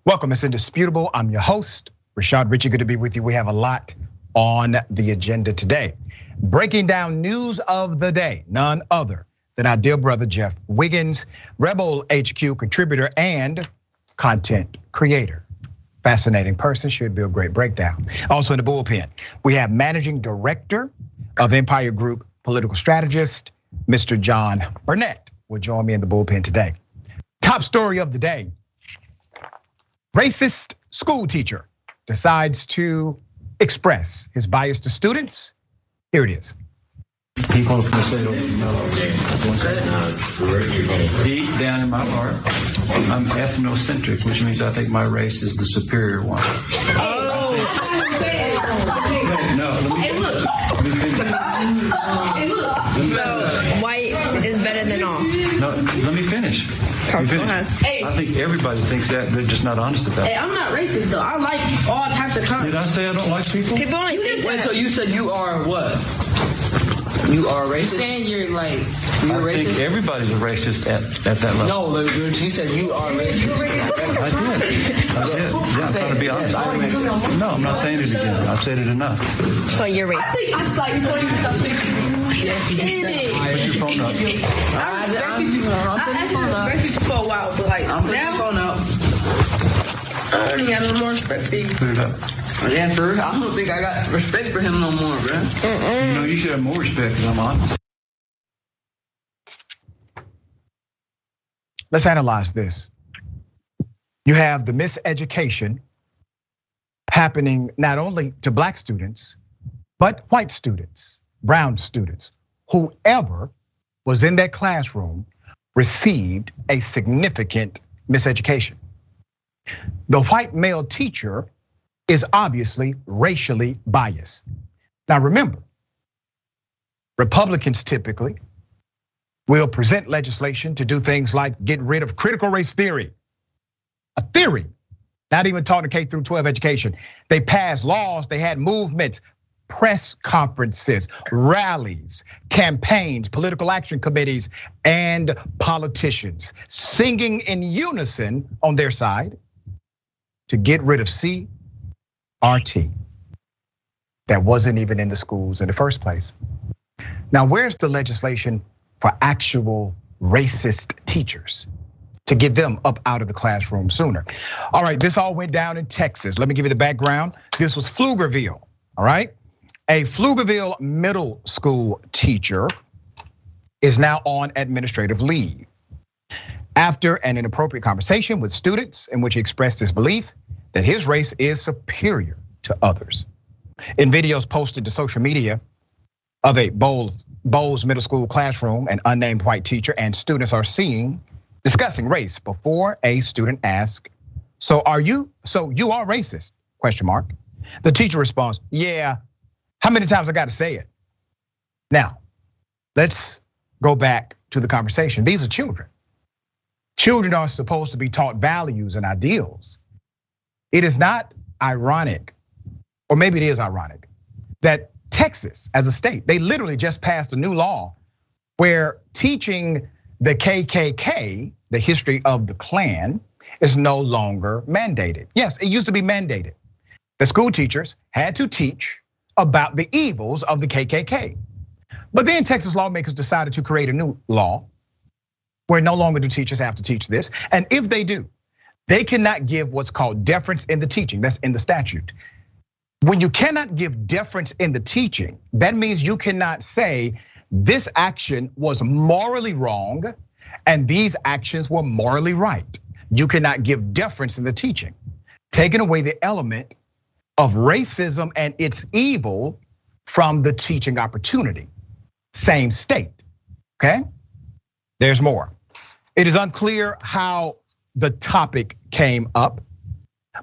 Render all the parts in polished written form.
Welcome, it's Indisputable. I'm your host, Richey. Good to be with you. We have a lot on the agenda today. Breaking down news of the day, none other than our dear brother, Jeff Wiggins, Rebel HQ contributor and content creator. Fascinating person, should be a great breakdown. Also in the bullpen, we have managing director of Empire Group political strategist, Mr. John Burnett will join me in the bullpen today. Top story of the day. Racist school teacher decides to express his bias to students. Here it is. People from the state of deep down in my heart, I'm ethnocentric, which means I think my race is the superior one. So white is better than all. No, let me finish. Hey. I think everybody thinks that, they're just not honest about it. Hey, I'm not racist though. I like all types of colors. Did I say I don't like people? People only think Wait, that. so you said you are what? You are racist? You're saying you're like, you're I racist? think everybody's a racist at that level. No, you said you are racist. I did. Yeah, I'm trying to be honest. No, I'm not saying it again. I've said it enough. So you're racist. It's like, Put your phone up. I respect you for a while, but like, I'm putting your phone up. I don't got no more respect for you. Put it up. Yeah, for real. I don't think I got respect for him no more, bro. You know, you should have more respect because I'm honest. Let's analyze this. You have the miseducation happening not only to black students, but white students, brown students, whoever was in that classroom received a significant miseducation. The white male teacher is obviously racially biased. Now remember, Republicans typically will present legislation to do things like get rid of critical race theory. A theory, not even taught in K through 12 education. They passed laws, they had movements, press conferences, rallies, campaigns, political action committees, and politicians singing in unison on their side to get rid of CRT. That wasn't even in the schools in the first place. Now, where's the legislation for actual racist teachers to get them up out of the classroom sooner? All right, this all went down in Texas. Let me give you the background. This was Pflugerville, all right? A Pflugerville middle school teacher is now on administrative leave after an inappropriate conversation with students in which he expressed his belief that his race is superior to others. In videos posted to social media of a Bowles Middle School classroom, an unnamed white teacher and students are seen discussing race before a student asks, so you are racist, ? The teacher responds, yeah, how many times I gotta say it? Now, let's go back to the conversation. These are children. Children are supposed to be taught values and ideals. It is not ironic, or maybe it is ironic, that Texas as a state, they literally just passed a new law where teaching the KKK, the history of the Klan, is no longer mandated. Yes, it used to be mandated. The school teachers had to teach about the evils of the KKK. But then Texas lawmakers decided to create a new law where no longer do teachers have to teach this. And if they do, they cannot give what's called deference in the teaching. That's in the statute. When you cannot give deference in the teaching, that means you cannot say this action was morally wrong and these actions were morally right. You cannot give deference in the teaching, taking away the element of racism and its evil from the teaching opportunity. Same state, okay? There's more. It is unclear how the topic came up,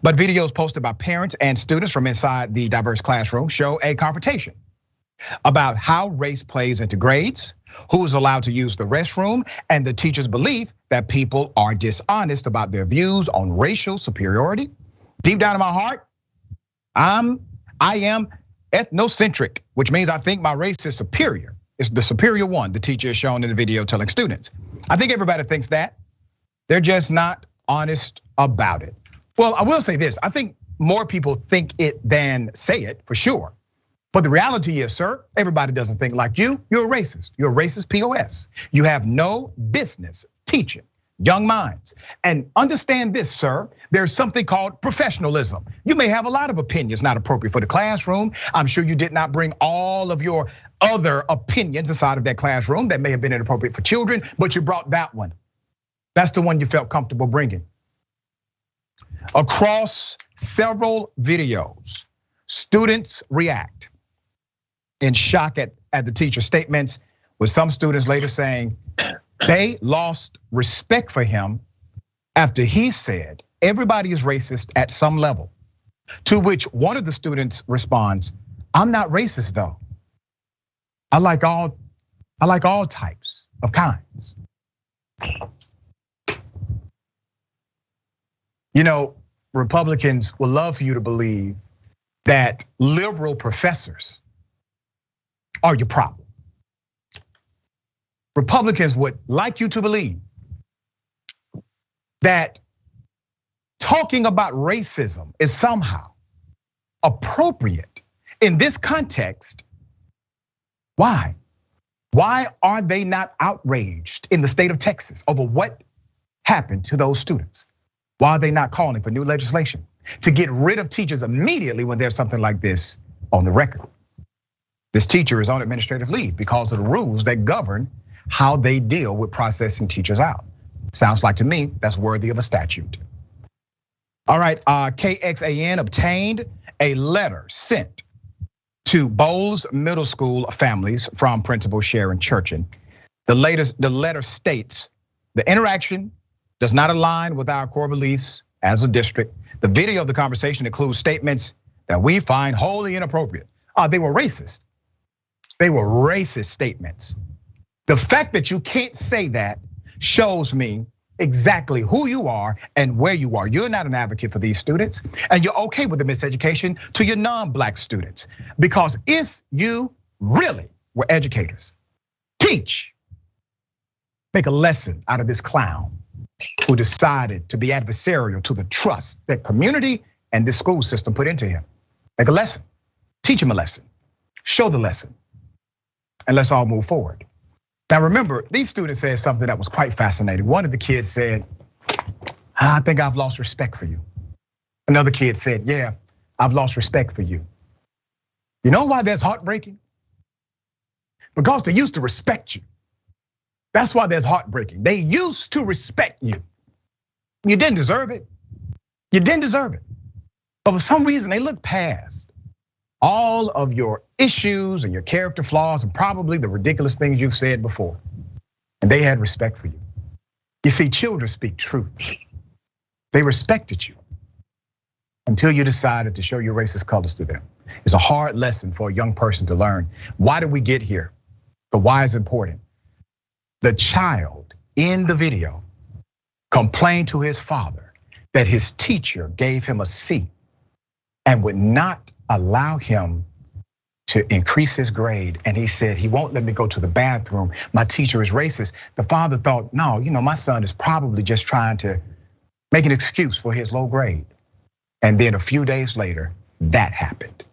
but videos posted by parents and students from inside the diverse classroom show a confrontation about how race plays into grades, who is allowed to use the restroom, and the teacher's belief that people are dishonest about their views on racial superiority. Deep down in my heart, I am ethnocentric, which means I think my race is superior. It's the superior one, the teacher is shown in the video telling students. I think everybody thinks that. They're just not honest about it. Well, I will say this. I think more people think it than say it, for sure. But the reality is, sir, everybody doesn't think like you. You're a racist. You're a racist POS. You have no business teaching young minds. And understand this, sir, there's something called professionalism. You may have a lot of opinions not appropriate for the classroom. I'm sure you did not bring all of your other opinions inside of that classroom that may have been inappropriate for children, but you brought that one. That's the one you felt comfortable bringing. Across several videos, students react in shock at the teacher's statements, with some students later saying they lost respect for him after he said everybody is racist at some level. To which one of the students responds, "I'm not racist though. I like all types of kinds." You know, Republicans would love for you to believe that liberal professors are your problem. Republicans would like you to believe that talking about racism is somehow appropriate in this context. Why? Why are they not outraged in the state of Texas over what happened to those students? Why are they not calling for new legislation to get rid of teachers immediately when there's something like this on the record? This teacher is on administrative leave because of the rules that govern how they deal with processing teachers out. Sounds like to me that's worthy of a statute. All right, KXAN obtained a letter sent to Bowles Middle School families from Principal Sharon Churchin. The letter states the interaction does not align with our core beliefs as a district. The video of the conversation includes statements that we find wholly inappropriate. They were racist. They were racist statements. The fact that you can't say that shows me exactly who you are and where you are. You're not an advocate for these students, and you're okay with the miseducation to your non-black students. Because if you really were educators, teach, make a lesson out of this clown who decided to be adversarial to the trust that community and this school system put into him. Make a lesson, teach him a lesson, show the lesson, and let's all move forward. Now remember, these students said something that was quite fascinating. One of the kids said, "I think I've lost respect for you." Another kid said, "Yeah, I've lost respect for you." You know why that's heartbreaking? Because they used to respect you. That's why there's heartbreaking. They used to respect you. You didn't deserve it. You didn't deserve it. But for some reason, they looked past all of your issues and your character flaws and probably the ridiculous things you've said before. And they had respect for you. You see, children speak truth. They respected you until you decided to show your racist colors to them. It's a hard lesson for a young person to learn. Why did we get here? The why is important. The child in the video complained to his father that his teacher gave him a C and would not allow him to increase his grade. And he said, he won't let me go to the bathroom. My teacher is racist. The father thought, no, my son is probably just trying to make an excuse for his low grade. And then a few days later, that happened.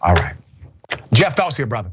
All right, Jeff, thoughts here, brother.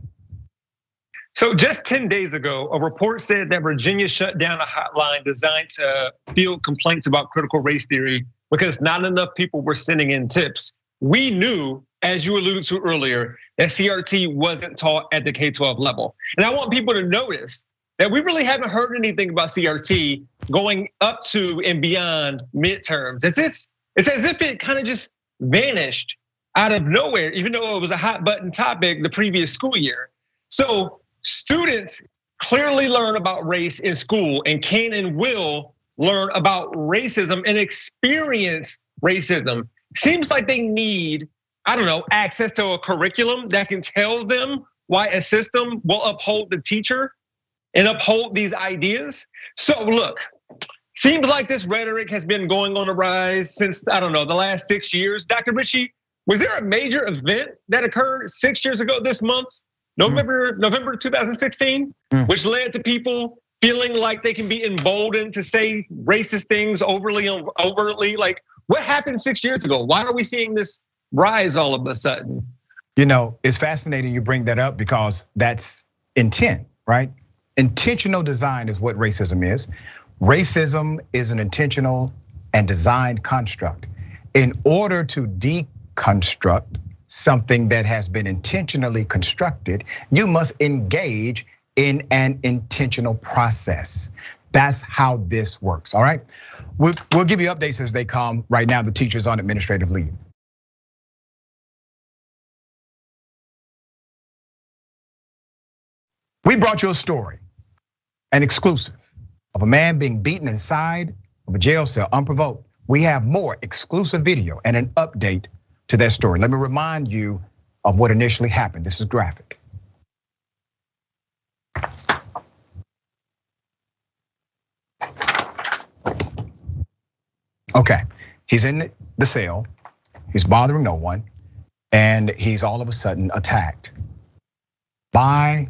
So just 10 days ago, a report said that Virginia shut down a hotline designed to field complaints about critical race theory because not enough people were sending in tips. We knew, as you alluded to earlier, that CRT wasn't taught at the K-12 level. And I want people to notice that we really haven't heard anything about CRT going up to and beyond midterms. It's as if it kind of just vanished out of nowhere, even though it was a hot button topic the previous school year. So students clearly learn about race in school and can and will learn about racism and experience racism. Seems like they need, access to a curriculum that can tell them why a system will uphold the teacher and uphold these ideas. So look, seems like this rhetoric has been going on the rise since, the last 6 years. Dr. Richey, was there a major event that occurred 6 years ago this month, November 2016, which led to people feeling like they can be emboldened to say racist things overtly? Like, What happened 6 years ago? Why are we seeing this rise all of a sudden? It's fascinating you bring that up because that's intent, right? Intentional design is what racism is. Racism is an intentional and designed construct. In order to deconstruct something that has been intentionally constructed, you must engage in an intentional process. That's how this works, all right? We'll give you updates as they come. Right now, the teacher's on administrative leave. We brought you a story, an exclusive, of a man being beaten inside of a jail cell unprovoked. We have more exclusive video and an update to that story. Let me remind you of what initially happened. This is graphic. Okay, he's in the cell, he's bothering no one, and he's all of a sudden attacked by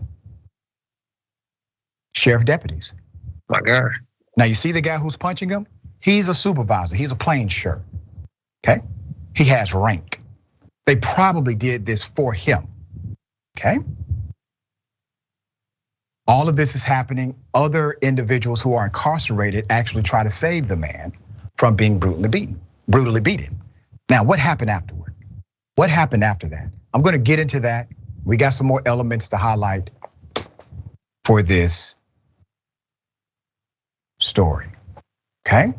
sheriff deputies. My God. Now you see the guy who's punching him? He's a supervisor, he's a plain shirt, okay? He has rank. They probably did this for him, okay? All of this is happening. Other individuals who are incarcerated actually try to save the man from being brutally beaten. Now, what happened afterward? What happened after that? I'm gonna get into that. We got some more elements to highlight for this story, okay?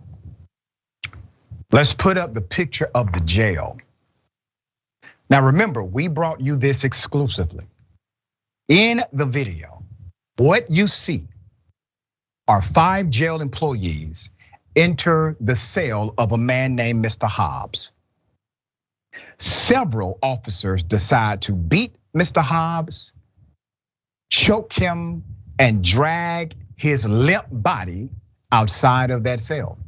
Let's put up the picture of the jail. Now remember, we brought you this exclusively. In the video, what you see are 5 jail employees enter the cell of a man named Mr. Hobbs. Several officers decide to beat Mr. Hobbs, choke him, and drag his limp body outside of that cell.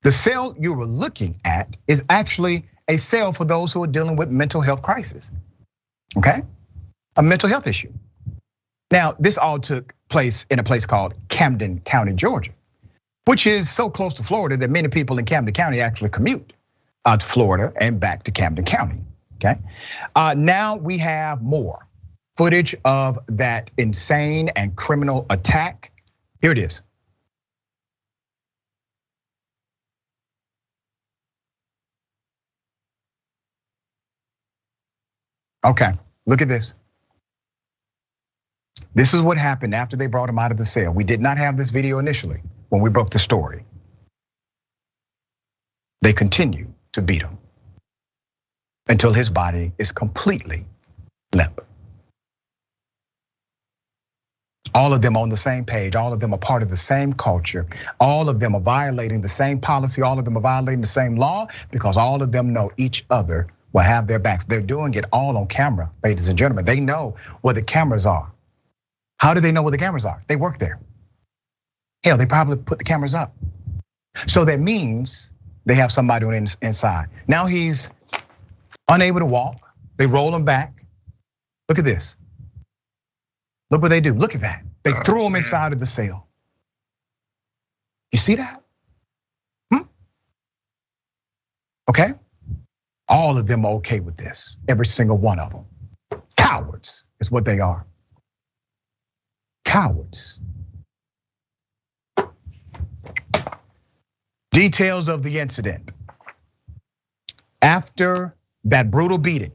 The cell you were looking at is actually a cell for those who are dealing with mental health crisis, okay? A mental health issue. Now, this all took place in a place called Camden County, Georgia, which is so close to Florida that many people in Camden County actually commute out to Florida and back to Camden County, okay? Now we have more footage of that insane and criminal attack. Here it is. Okay, look at this. This is what happened after they brought him out of the cell. We did not have this video initially when we broke the story. They continue to beat him until his body is completely limp. All of them on the same page, all of them are part of the same culture. All of them are violating the same policy, all of them are violating the same law because all of them know each other will have their backs. They're doing it all on camera, ladies and gentlemen. They know where the cameras are. How do they know where the cameras are? They work there. Hell, they probably put the cameras up. So that means they have somebody on the inside. Now he's unable to walk. They roll him back. Look at this. Look what they do. Look at that. They threw him inside of the cell. You see that? Okay. All of them are okay with this. Every single one of them. Cowards is what they are. Cowards. Details of the incident. After that brutal beating,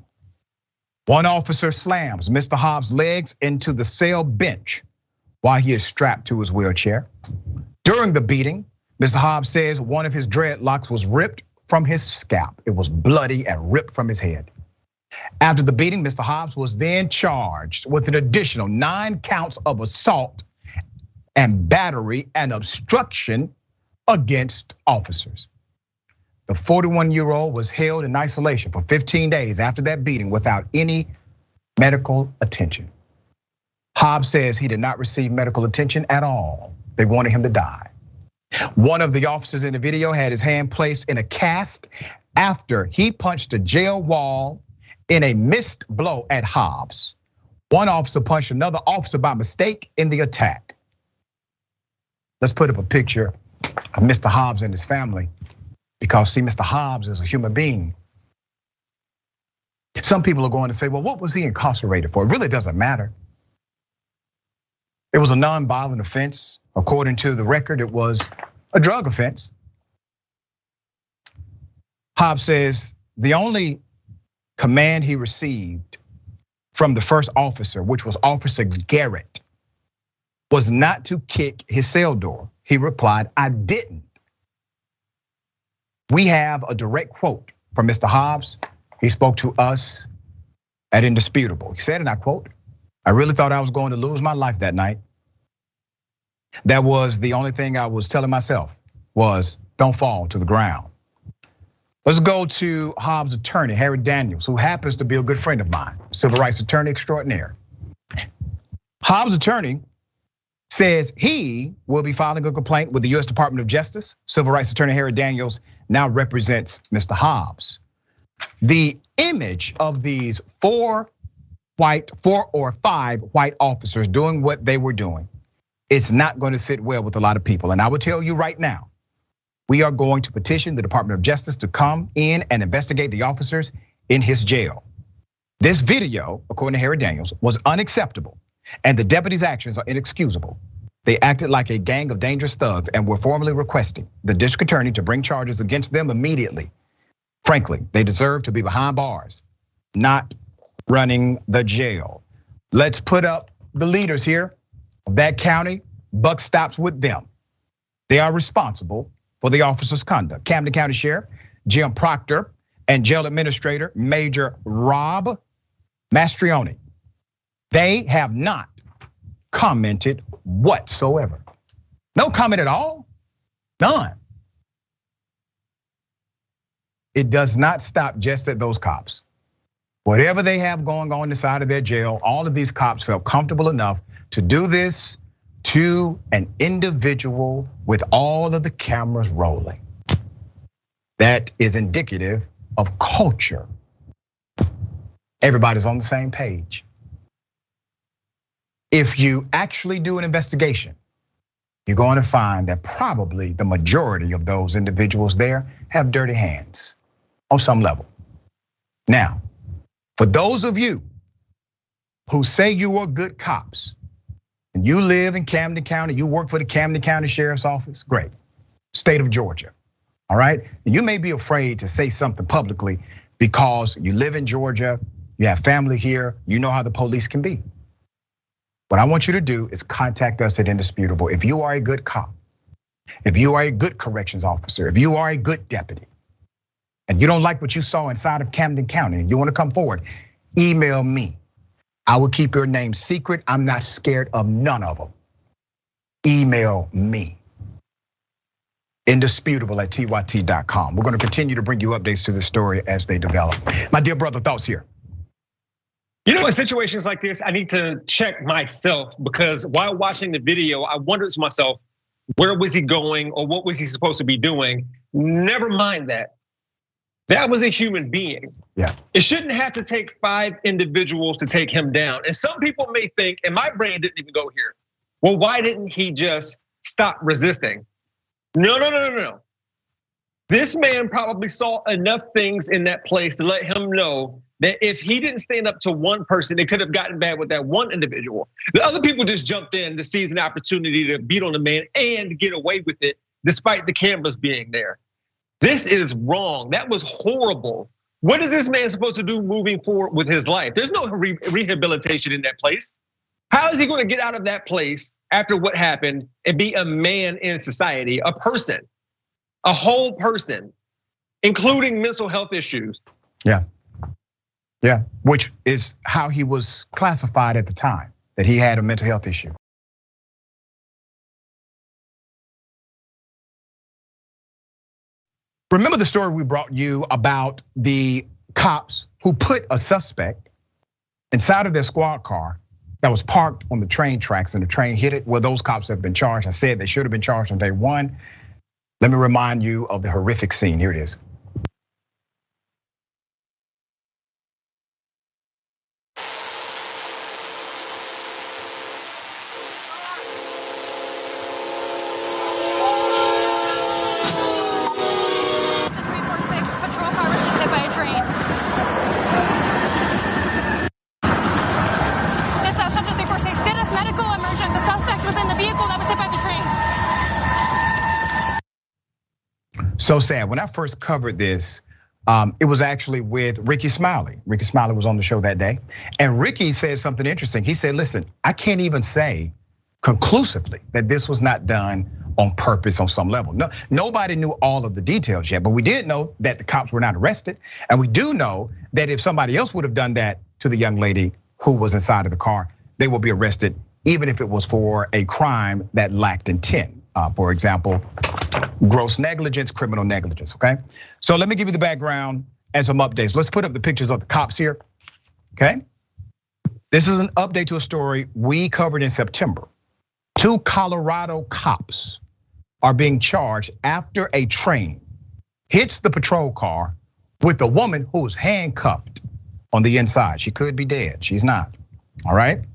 one officer slams Mr. Hobbs' legs into the cell bench while he is strapped to his wheelchair. During the beating, Mr. Hobbs says one of his dreadlocks was ripped from his scalp. It was bloody and ripped from his head. After the beating, Mr. Hobbs was then charged with an additional 9 counts of assault and battery and obstruction against officers. The 41-year-old was held in isolation for 15 days after that beating without any medical attention. Hobbs says he did not receive medical attention at all. They wanted him to die. One of the officers in the video had his hand placed in a cast after he punched a jail wall in a missed blow at Hobbs. One officer punched another officer by mistake in the attack. Let's put up a picture of Mr. Hobbs and his family Because see, Mr. Hobbs is a human being. Some people are going to say, well, what was he incarcerated for? It really doesn't matter. It was a non-violent offense. According to the record, it was a drug offense. Hobbs says the only command he received from the first officer, which was Officer Garrett, was not to kick his cell door. He replied, I didn't. We have a direct quote from Mr. Hobbs. He spoke to us at Indisputable. He said, and I quote, I really thought I was going to lose my life that night. That was the only thing I was telling myself was don't fall to the ground. Let's go to Hobbs' attorney, Harry Daniels, who happens to be a good friend of mine, civil rights attorney extraordinaire. Hobbs' attorney says he will be filing a complaint with the US Department of Justice. Civil rights attorney Harry Daniels now represents Mr. Hobbs. The image of these 4 or 5 white officers doing what they were doing, it's not going to sit well with a lot of people. And I will tell you right now, we are going to petition the Department of Justice to come in and investigate the officers in his jail. This video, according to Harry Daniels, was unacceptable, and the deputy's actions are inexcusable. They acted like a gang of dangerous thugs and were formally requesting the district attorney to bring charges against them immediately. Frankly, they deserve to be behind bars, not running the jail. Let's put up the leaders here of that county. Buck stops with them. They are responsible for the officer's conduct. Camden County Sheriff Jim Proctor and Jail Administrator Major Rob Mastrioni. They have not commented whatsoever. No comment at all, none. It does not stop just at those cops. Whatever they have going on inside of their jail, all of these cops felt comfortable enough to do this to an individual with all of the cameras rolling. That is indicative of culture. Everybody's on the same page. If you actually do an investigation, you're going to find that probably the majority of those individuals there have dirty hands on some level. Now, for those of you who say you are good cops and you live in Camden County, you work for the Camden County Sheriff's Office, great, state of Georgia, all right? You may be afraid to say something publicly because you live in Georgia, you have family here, you know how the police can be. What I want you to do is contact us at Indisputable. If you are a good cop, if you are a good corrections officer, if you are a good deputy, and you don't like what you saw inside of Camden County and you want to come forward, email me. I will keep your name secret. I'm not scared of none of them. Email me. Indisputable@tyt.com. We're going to continue to bring you updates to the story as they develop. My dear brother, thoughts here. You know, in situations like this, I need to check myself because while watching the video, I wondered to myself, where was he going or what was he supposed to be doing? Never mind that. That was a human being. Yeah. It shouldn't have to take 5 individuals to take him down. And some people may think, and my brain didn't even go here, well, why didn't he just stop resisting? No. This man probably saw enough things in that place to let him know that if he didn't stand up to one person, it could have gotten bad with that one individual. The other people just jumped in to seize an opportunity to beat on the man and get away with it, despite the cameras being there. This is wrong. That was horrible. What is this man supposed to do moving forward with his life? There's no rehabilitation in that place. How is he going to get out of that place after what happened and be a man in society, a person, a whole person, including mental health issues? Yeah, which is how he was classified at the time, that he had a mental health issue. Remember the story we brought you about the cops who put a suspect inside of their squad car that was parked on the train tracks and the train hit it? Well, those cops have been charged. I said they should have been charged on day 1. Let me remind you of the horrific scene. Here it is. So sad. When I first covered this, it was actually with Ricky Smiley. Ricky Smiley was on the show that day. And Ricky said something interesting. He said, listen, I can't even say conclusively that this was not done on purpose on some level. No, nobody knew all of the details yet, but we did know that the cops were not arrested. And we do know that if somebody else would have done that to the young lady who was inside of the car, they will be arrested, even if it was for a crime that lacked intent. For example, gross negligence, criminal negligence, okay? So let me give you the background and some updates. Let's put up the pictures of the cops here, okay? This is an update to a story we covered in September. 2 Colorado cops are being charged after a train hits the patrol car with a woman who is handcuffed on the inside. She could be dead, she's not, all right?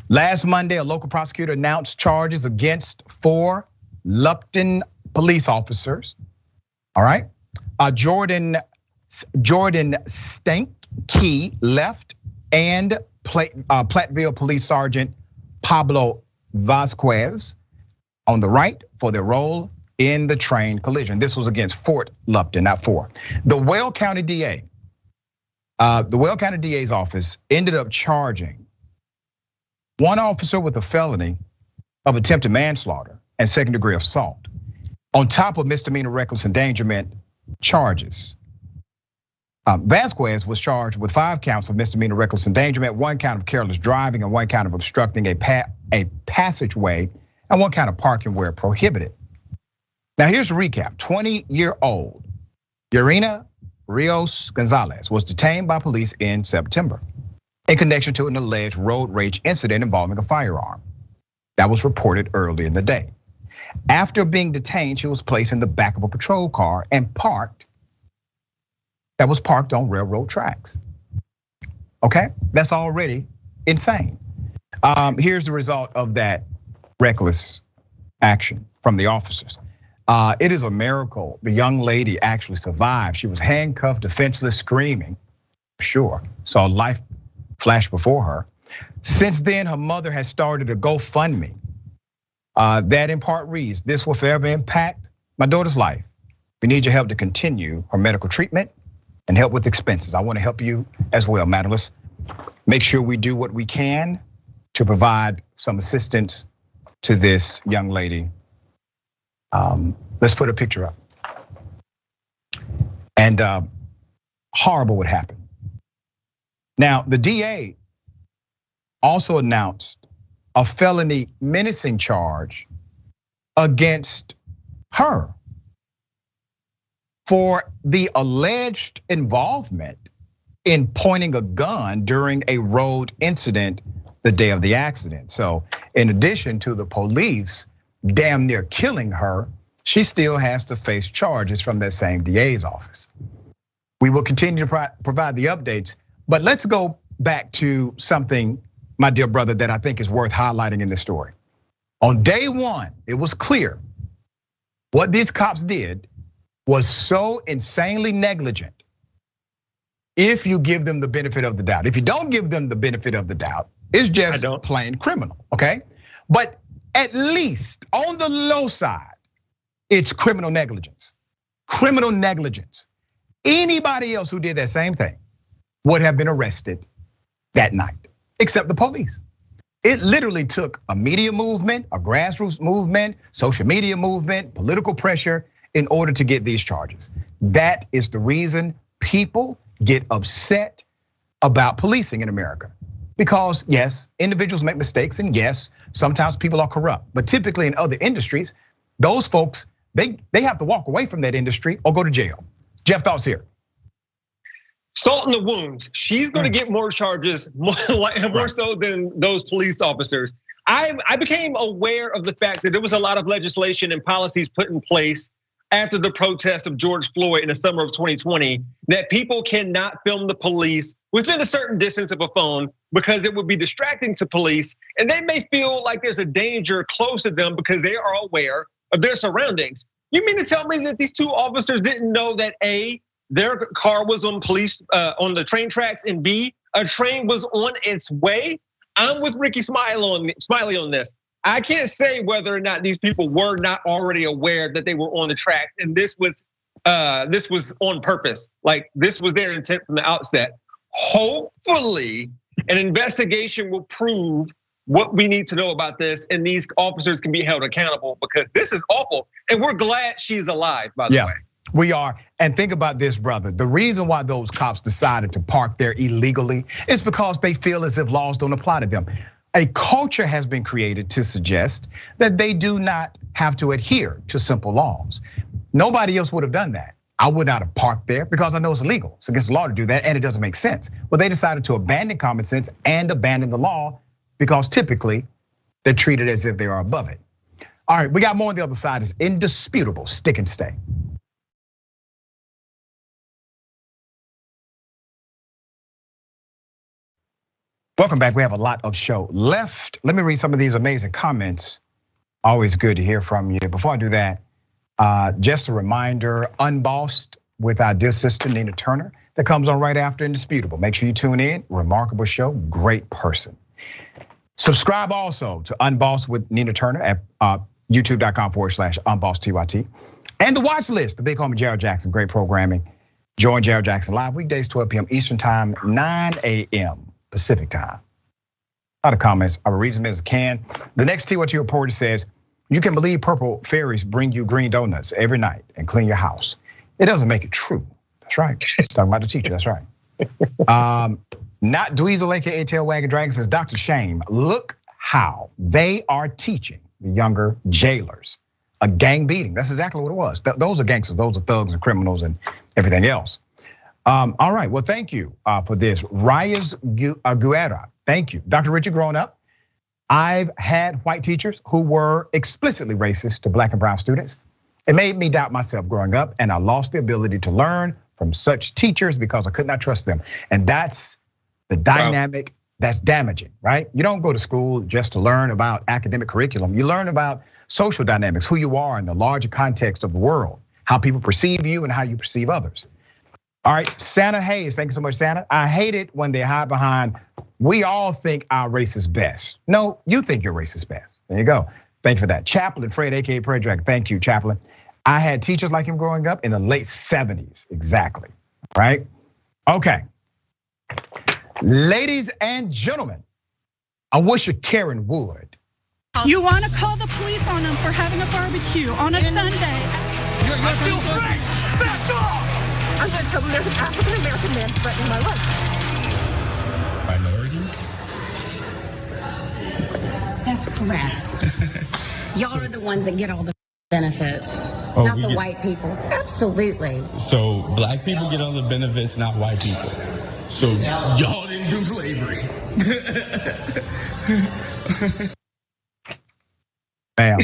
Last Monday, a local prosecutor announced charges against 4 Lupton police officers, all right? Jordan Stanky left and Platteville Police Sergeant Pablo Vasquez on the right for their role in the train collision. This was against Fort Lupton, not 4. The Weld County DA's office ended up charging 1 officer with a felony of attempted manslaughter and 2nd-degree assault, on top of misdemeanor reckless endangerment charges. Vasquez was charged with 5 counts of misdemeanor reckless endangerment, 1 count of careless driving, and 1 count of obstructing a passageway, and 1 count of parking where prohibited. Now here's a recap. 20-year-old Yarina Rios Gonzalez was detained by police in September in connection to an alleged road rage incident involving a firearm. That was reported early in the day. After being detained, she was placed in the back of a patrol car and parked on railroad tracks. Okay, that's already insane. Here's the result of that reckless action from the officers. It is a miracle the young lady actually survived. She was handcuffed, defenseless, screaming, sure, saw life flash before her. Since then, her mother has started a GoFundMe that in part reads, "This will forever impact my daughter's life. We need your help to continue her medical treatment and help with expenses." I want to help you as well, Madam. Let's make sure we do what we can to provide some assistance to this young lady. Let's put a picture up. And horrible what happened. Now, the DA also announced a felony menacing charge against her for the alleged involvement in pointing a gun during a road incident the day of the accident. So in addition to the police damn near killing her, she still has to face charges from that same DA's office. We will continue to provide the updates, but let's go back to something, my dear brother, that I think is worth highlighting in this story. On day 1, it was clear what these cops did was so insanely negligent. If you give them the benefit of the doubt, if you don't give them the benefit of the doubt, it's just plain criminal, okay? But at least on the low side, it's criminal negligence. Criminal negligence. Anybody else who did that same thing would have been arrested that night, except the police. It literally took a media movement, a grassroots movement, social media movement, political pressure in order to get these charges. That is the reason people get upset about policing in America. Because yes, individuals make mistakes, and yes, sometimes people are corrupt. But typically in other industries, those folks, they have to walk away from that industry or go to jail. Jeff, thoughts here? Salt in the wounds. She's going to get more charges, more so than those police officers. I became aware of the fact that there was a lot of legislation and policies put in place after the protest of George Floyd in the summer of 2020 that people cannot film the police within a certain distance of a phone because it would be distracting to police, and they may feel like there's a danger close to them because they are aware of their surroundings. You mean to tell me that these 2 officers didn't know that A, their car was on on the train tracks, and B, a train was on its way? I'm with Ricky Smiley on this. I can't say whether or not these people were not already aware that they were on the track, and this was on purpose. Like this was their intent from the outset. Hopefully, an investigation will prove what we need to know about this, and these officers can be held accountable because this is awful. And we're glad she's alive, by the way. We are. And think about this, brother. The reason why those cops decided to park there illegally is because they feel as if laws don't apply to them. A culture has been created to suggest that they do not have to adhere to simple laws. Nobody else would have done that. I would not have parked there because I know it's illegal. It's against the law to do that, and it doesn't make sense. Well, they decided to abandon common sense and abandon the law because typically they're treated as if they are above it. All right, we got more on the other side. It's indisputable. Stick and stay. Welcome back. We have a lot of show left. Let me read some of these amazing comments. Always good to hear from you. Before I do that, just a reminder, Unbossed with our dear sister, Nina Turner, that comes on right after Indisputable. Make sure you tune in. Remarkable show, great person. Subscribe also to Unbossed with Nina Turner at youtube.com/unbossedTYT. And the watch list, the big homie Gerald Jackson, great programming. Join Gerald Jackson live weekdays, 12 p.m. Eastern time, 9 a.m. Pacific time. A lot of comments. I will read as many as I can. The next TYT reporter says, you can believe purple fairies bring you green donuts every night and clean your house. It doesn't make it true. That's right. Talking about the teacher, that's right. Not Dweezil, AKA Tail Wagging Dragon, says, Dr. Shame, look how they are teaching the younger jailers a gang beating. That's exactly what it was. Those are gangsters, those are thugs and criminals and everything else. All right, well, thank you for this. Reyes Guerra, thank you. Dr. Richey, growing up, I've had white teachers who were explicitly racist to black and brown students. It made me doubt myself growing up, and I lost the ability to learn from such teachers because I could not trust them. And that's the dynamic that's damaging, right? You don't go to school just to learn about academic curriculum. You learn about social dynamics, who you are in the larger context of the world, how people perceive you and how you perceive others. All right, Santa Hayes, thank you so much, Santa. I hate it when they hide behind, we all think our race is best. No, you think your race is best. There you go. Thank you for that. Chaplain Fred, AKA Predrag, thank you, Chaplain. I had teachers like him growing up in the late 70s, exactly, right? Okay. Ladies and gentlemen, I wish a Karen would. You wanna call the police on them for having a barbecue on a Sunday. I feel free, back off! I'm gonna tell them there's an African-American man threatening my life. Minorities? That's correct. Y'all are the ones that get all the benefits, not the white people. Absolutely. So black people get all the benefits, not white people. So y'all didn't do slavery. Bam.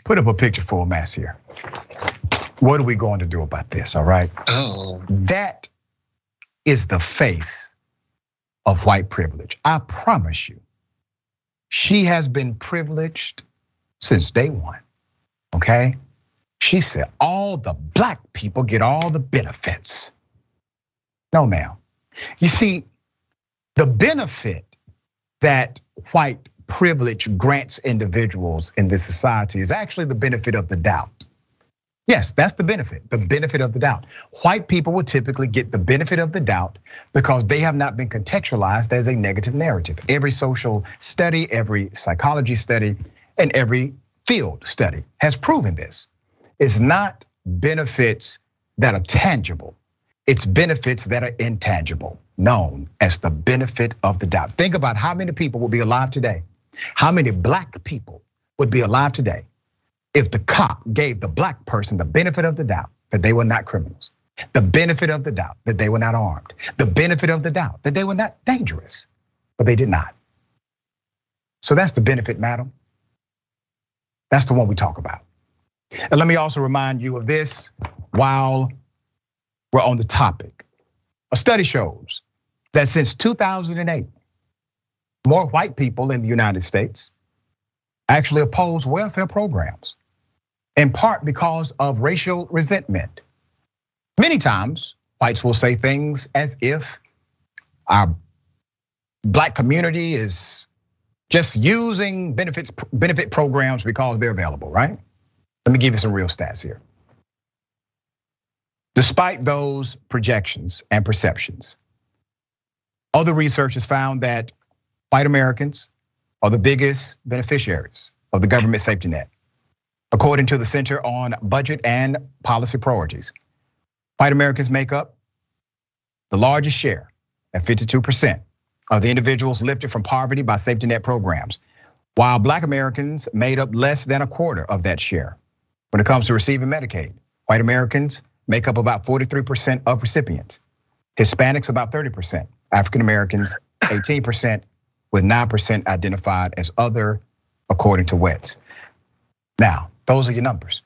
Put up a picture full mass here. What are we going to do about this, all right? That is the face of white privilege. I promise you, she has been privileged since day one, okay? She said all the black people get all the benefits. No, ma'am. You see, the benefit that white privilege grants individuals in this society is actually the benefit of the doubt. Yes, that's the benefit of the doubt. White people will typically get the benefit of the doubt because they have not been contextualized as a negative narrative. Every social study, every psychology study, and every field study has proven this. It's not benefits that are tangible. It's benefits that are intangible, known as the benefit of the doubt. Think about how many people would be alive today. How many black people would be alive today if the cop gave the black person the benefit of the doubt that they were not criminals, the benefit of the doubt that they were not armed, the benefit of the doubt that they were not dangerous, but they did not. So that's the benefit, madam. That's the one we talk about. And let me also remind you of this while we're on the topic. A study shows that since 2008, more white people in the United States actually oppose welfare programs, in part because of racial resentment. Many times, whites will say things as if our black community is just using benefit programs because they're available, right? Let me give you some real stats here. Despite those projections and perceptions, other research has found that white Americans are the biggest beneficiaries of the government safety net. According to the Center on Budget and Policy Priorities, white Americans make up the largest share at 52% of the individuals lifted from poverty by safety net programs, while Black Americans made up less than a quarter of that share. When it comes to receiving Medicaid, white Americans make up about 43% of recipients. Hispanics about 30%, African Americans 18%, with 9% identified as other, according to WETS. Now, those are your numbers.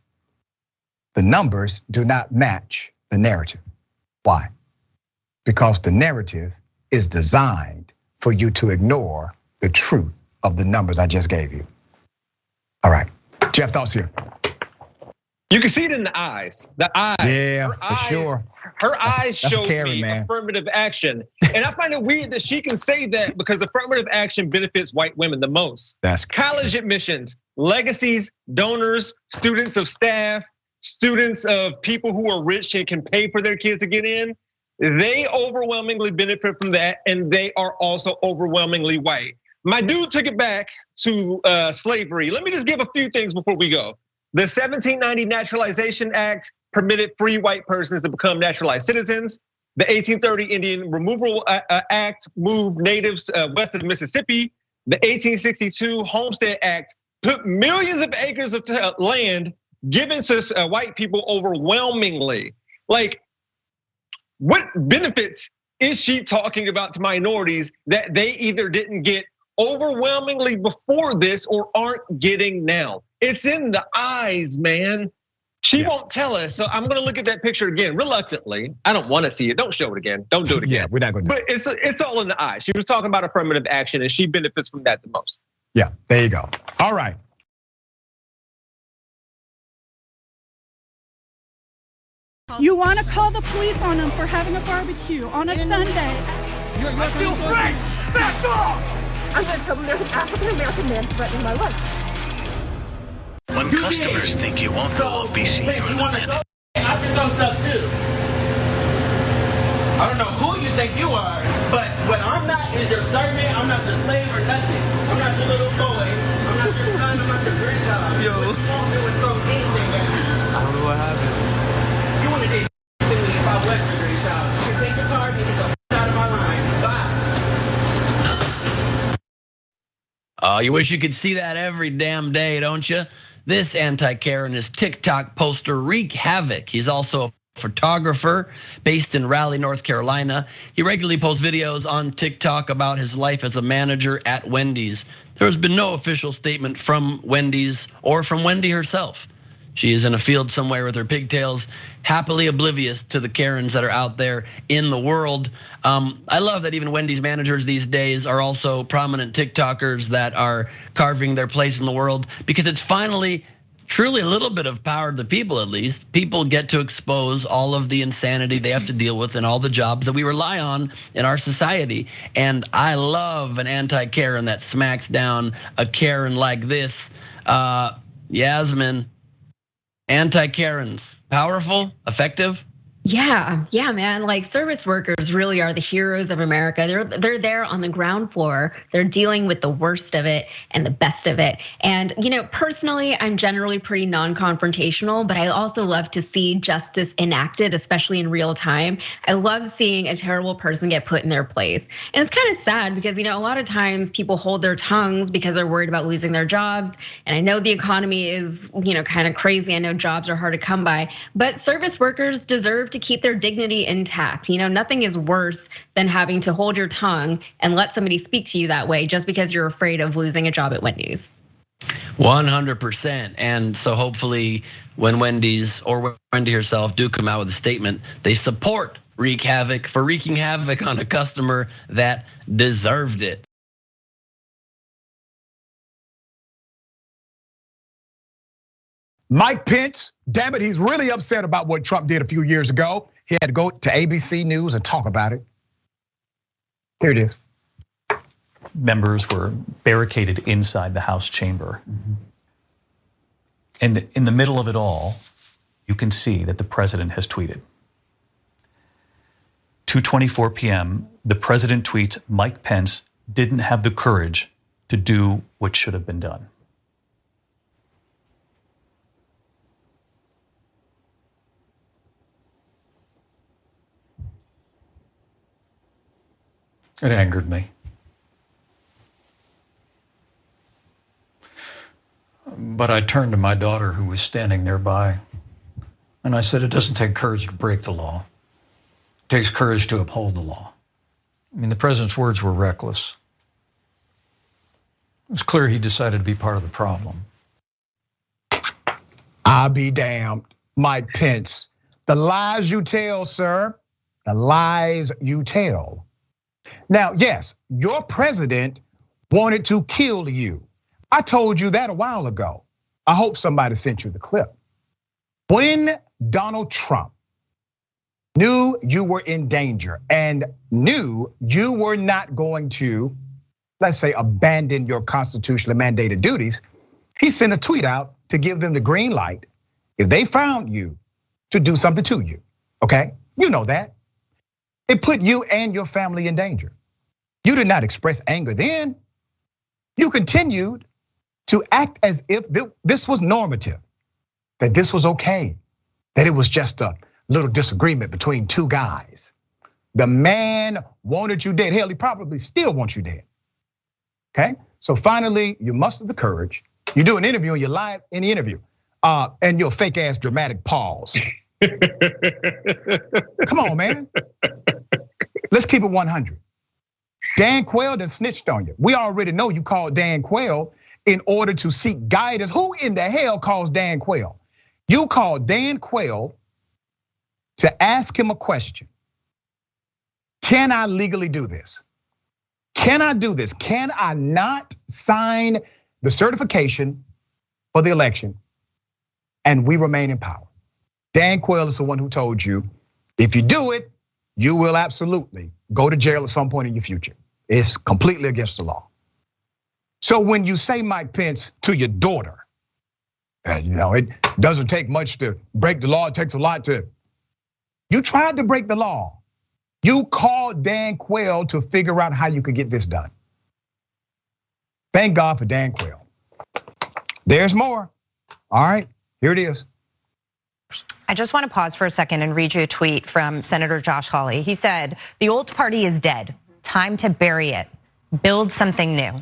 The numbers do not match the narrative. Why? Because the narrative is designed for you to ignore the truth of the numbers I just gave you. All right, Jeff, thoughts here. You can see it in the eyes. The eyes. Yeah, for sure. Her eyes show me man. affirmative action. And I find it weird that she can say that because affirmative action benefits white women the most. That's college admissions, legacies, donors, students of staff, students of people who are rich and can pay for their kids to get in. They overwhelmingly benefit from that, and they are also overwhelmingly white. My dude took it back to slavery. Let me just give a few things before we go. The 1790 Naturalization Act permitted free white persons to become naturalized citizens. The 1830 Indian Removal Act moved natives west of the Mississippi. The 1862 Homestead Act put millions of acres of land given to white people overwhelmingly. Like, what benefits is she talking about to minorities that they either didn't get overwhelmingly before this or aren't getting now? It's in the eyes, man. She won't tell us, so I'm gonna look at that picture again reluctantly. I don't want to see it. Don't show it again. Don't do it again. Yeah, we're not gonna do it. But it's all in the eyes. She was talking about affirmative action, and she benefits from that the most. Yeah, there you go. All right. You want to call the police on them for having a barbecue on a Sunday. I feel free! Back off! I'm going to tell them there's an African-American man threatening my life. When customers think you won't go, be seen for the minute. I can throw stuff too. I don't know who you think you are, but what I'm not is your servant. I'm not your slave or nothing. I'm not your little boy. I'm not your son. I'm not your grandchild. Yo. What you won't do is throw anything at me. I don't know what happened. You want to date to me if I was your grandchild. You can take your card and you can go out of my line. Bye. You wish you could see that every damn day, don't you? This anti-Karenist TikTok poster wreak havoc. He's also a photographer based in Raleigh, North Carolina. He regularly posts videos on TikTok about his life as a manager at Wendy's. There has been no official statement from Wendy's or from Wendy herself. She is in a field somewhere with her pigtails, happily oblivious to the Karens that are out there in the world. I love that even Wendy's managers these days are also prominent TikTokers that are carving their place in the world, because it's finally truly a little bit of power to the people. At least people get to expose all of the insanity they have to deal with and all the jobs that we rely on in our society. And I love an anti-Karen that smacks down a Karen like this. Yasmin, anti-Karens, powerful, effective? Yeah, man. Like, service workers really are the heroes of America. They're there on the ground floor. They're dealing with the worst of it and the best of it. And personally, I'm generally pretty non-confrontational, but I also love to see justice enacted, especially in real time. I love seeing a terrible person get put in their place. And it's kind of sad because a lot of times people hold their tongues because they're worried about losing their jobs. And I know the economy is kind of crazy. I know jobs are hard to come by, but service workers deserve to keep their dignity intact. Nothing is worse than having to hold your tongue and let somebody speak to you that way just because you're afraid of losing a job at Wendy's. 100%. And so hopefully when Wendy's or Wendy herself do come out with a statement, they support wreak havoc for wreaking havoc on a customer that deserved it. Mike Pence, damn it, he's really upset about what Trump did a few years ago. He had to go to ABC News and talk about it. Here it is. members were barricaded inside the House chamber. And in the middle of it all, you can see that the president has tweeted. 2:24 p.m., the president tweets, Mike Pence didn't have the courage to do what should have been done. It angered me. But I turned to my daughter, who was standing nearby, and I said, it doesn't take courage to break the law. It takes courage to uphold the law. I mean, the president's words were reckless. It was clear he decided to be part of the problem. I'll be damned, Mike Pence. The lies you tell, sir, the lies you tell. Now, yes, your president wanted to kill you. I told you that a while ago. I hope somebody sent you the clip. When Donald Trump knew you were in danger and knew you were not going to, let's say, abandon your constitutionally mandated duties, he sent a tweet out to give them the green light if they found you to do something to you, okay? You know that. It put you and your family in danger. You did not express anger then. You continued to act as if this was normative, that this was okay, that it was just a little disagreement between two guys. The man wanted you dead. Hell, he probably still wants you dead, okay? So finally, you mustered the courage. You do an interview and you lie in the interview, and your fake ass dramatic pause. Come on, man. Let's keep it 100. Dan Quayle done snitched on you. We already know you called Dan Quayle in order to seek guidance. Who in the hell calls Dan Quayle? You called Dan Quayle to ask him a question. Can I legally do this? Can I do this? Can I not sign the certification for the election and we remain in power? Dan Quayle is the one who told you, if you do it, you will absolutely go to jail at some point in your future. It's completely against the law. So when you say, Mike Pence, to your daughter, it doesn't take much to break the law, it takes a lot to. You tried to break the law. You called Dan Quayle to figure out how you could get this done. Thank God for Dan Quayle. There's more. All right, here it is. I just want to pause for a second and read you a tweet from Senator Josh Hawley. He said, the old party is dead. Time to bury it. Build something new.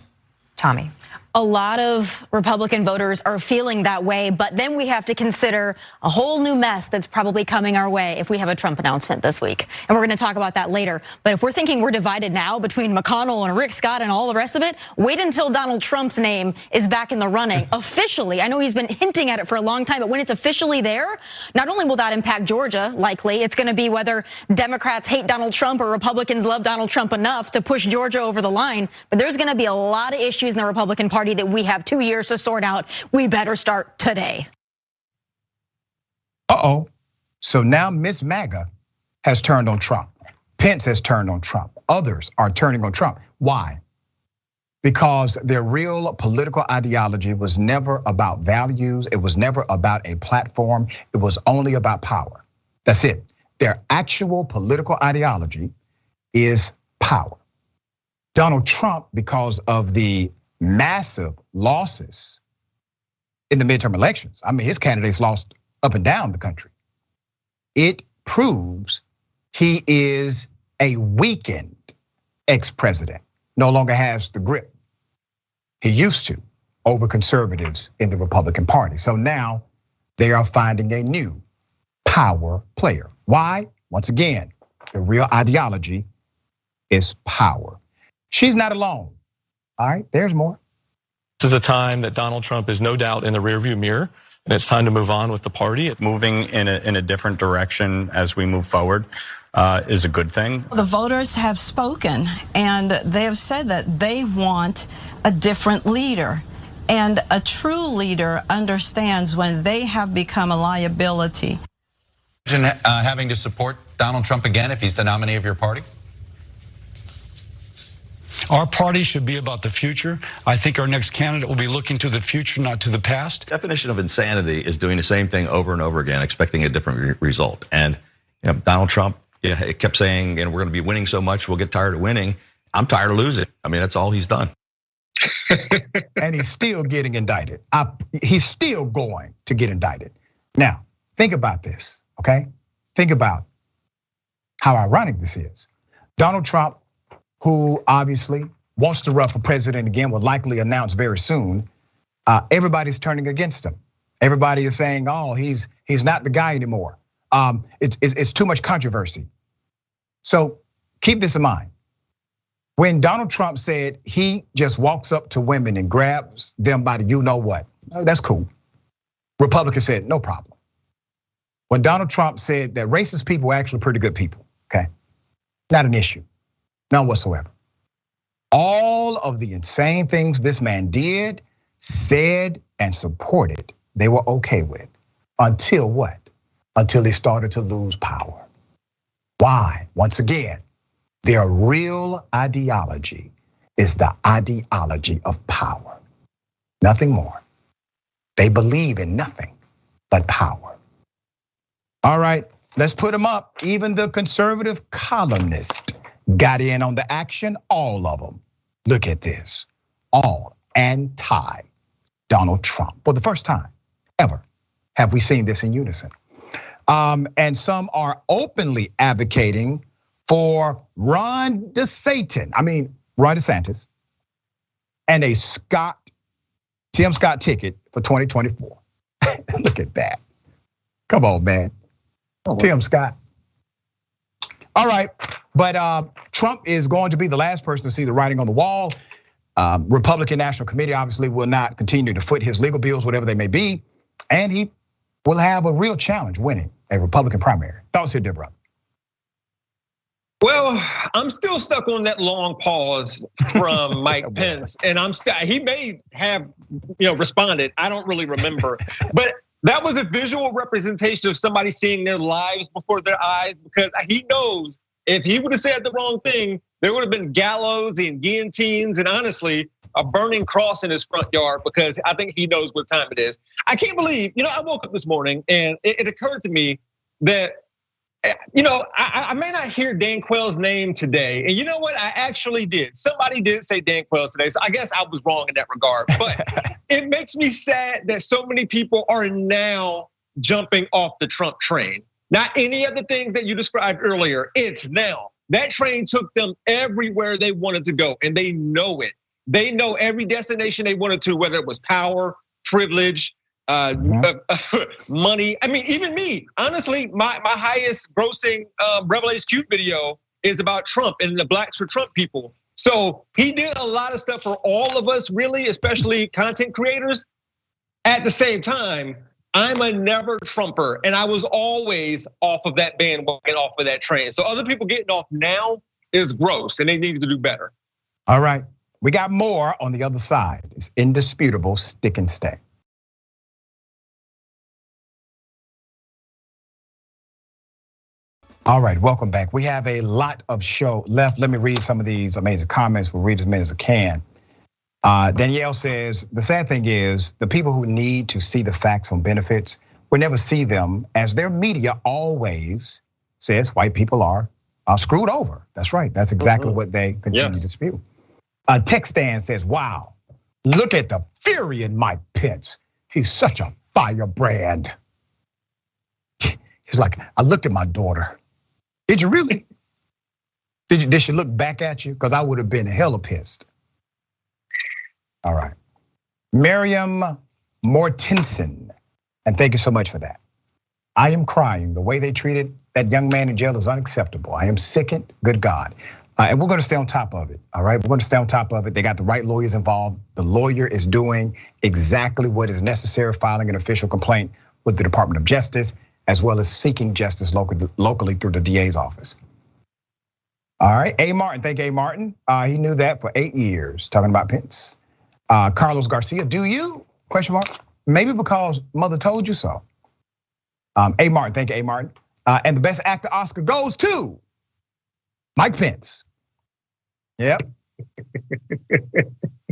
Tommy. A lot of Republican voters are feeling that way, but then we have to consider a whole new mess that's probably coming our way if we have a Trump announcement this week. And we're gonna talk about that later. But if we're thinking we're divided now between McConnell and Rick Scott and all the rest of it, wait until Donald Trump's name is back in the running officially. I know he's been hinting at it for a long time, but when it's officially there, not only will that impact Georgia, likely, it's gonna be whether Democrats hate Donald Trump or Republicans love Donald Trump enough to push Georgia over the line. But there's gonna be a lot of issues in the Republican Party that we have 2 years to sort out. We better start today. So now Miss MAGA has turned on Trump. Pence has turned on Trump. Others are turning on Trump. Why? Because their real political ideology was never about values. It was never about a platform. It was only about power. That's it. Their actual political ideology is power. Donald Trump, because of the massive losses in the midterm elections. I mean, his candidates lost up and down the country. It proves he is a weakened ex-president, no longer has the grip he used to over conservatives in the Republican Party. So now they are finding a new power player. Why? Once again, the real ideology is power. She's not alone. All right, there's more. This is a time that Donald Trump is no doubt in the rearview mirror, and it's time to move on with the party. It's moving in a different direction as we move forward is a good thing. The voters have spoken, and they have said that they want a different leader. And a true leader understands when they have become a liability. Imagine having to support Donald Trump again if he's the nominee of your party? Our party should be about the future. I think our next candidate will be looking to the future, not to the past. Definition of insanity is doing the same thing over and over again, expecting a different result. And Donald Trump kept saying, we're going to be winning so much, we'll get tired of winning. I'm tired of losing. I mean, that's all he's done. And he's still getting indicted. He's still going to get indicted. Now, think about this, okay? Think about how ironic this is. Donald Trump, who obviously wants to run for president again, will likely announce very soon. Everybody's turning against him. Everybody is saying, "Oh, he's not the guy anymore." It's too much controversy. So keep this in mind. When Donald Trump said he just walks up to women and grabs them by the you know what, that's cool. Republicans said no problem. When Donald Trump said that racist people are actually pretty good people, okay, not an issue, none whatsoever. All of the insane things this man did, said, and supported, they were okay with. Until what? Until he started to lose power. Why? Once again, their real ideology is the ideology of power. Nothing more. They believe in nothing but power. All right, let's put them up. Even the conservative columnist got in on the action, all of them. Look at this, all anti-Donald Trump. For the first time ever have we seen this in unison. And some are openly advocating for Ron DeSantis, and a Tim Scott ticket for 2024. Look at that. Come on, man. Tim Scott. All right, but Trump is going to be the last person to see the writing on the wall. Republican National Committee obviously will not continue to foot his legal bills, whatever they may be, and he will have a real challenge winning a Republican primary. Thoughts here, dear brother? Well, I'm still stuck on that long pause from Mike Pence, and he may have responded. I don't really remember, but that was a visual representation of somebody seeing their lives before their eyes, because he knows if he would have said the wrong thing, there would have been gallows and guillotines and honestly a burning cross in his front yard, because I think he knows what time it is. I can't believe, I woke up this morning and it occurred to me that, I may not hear Dan Quayle's name today. And you know what? I actually did. Somebody did say Dan Quayle today. So I guess I was wrong in that regard. But it makes me sad that so many people are now jumping off the Trump train. Not any of the things that you described earlier. It's now. That train took them everywhere they wanted to go, and they know it. They know every destination they wanted to, whether it was power, privilege, money. I mean, even me, honestly, my highest grossing Rebel HQ video is about Trump and the Blacks for Trump people. So he did a lot of stuff for all of us, really, especially content creators. At the same time, I'm a never Trumper, and I was always off of that bandwagon, off of that train. So other people getting off now is gross, and they need to do better. All right, we got more on the other side. It's indisputable, stick and stay. All right, welcome back. We have a lot of show left. Let me read some of these amazing comments. We'll read as many as I can. Danielle says, the sad thing is the people who need to see the facts on benefits will never see them, as their media always says white people are screwed over. That's right, that's exactly what they continue to spew. Textan says, wow, look at the fury in Mike Pence. He's such a firebrand. He's like, I looked at my daughter. Did you really? Did she look back at you? Because I would have been hella pissed. All right, Miriam Mortensen, and thank you so much for that. I am crying. The way they treated that young man in jail is unacceptable. I am sickened, good God. And we're gonna stay on top of it, all right? We're gonna stay on top of it. They got the right lawyers involved. The lawyer is doing exactly what is necessary, filing an official complaint with the Department of Justice, as well as seeking justice locally through the DA's office. All right, A. Martin, thank you, A. Martin. He knew that for 8 years, talking about Pence. Carlos Garcia, do you? Question mark. Maybe because mother told you so. A. Martin, thank you, A. Martin. And the best actor Oscar goes to Mike Pence. Yep,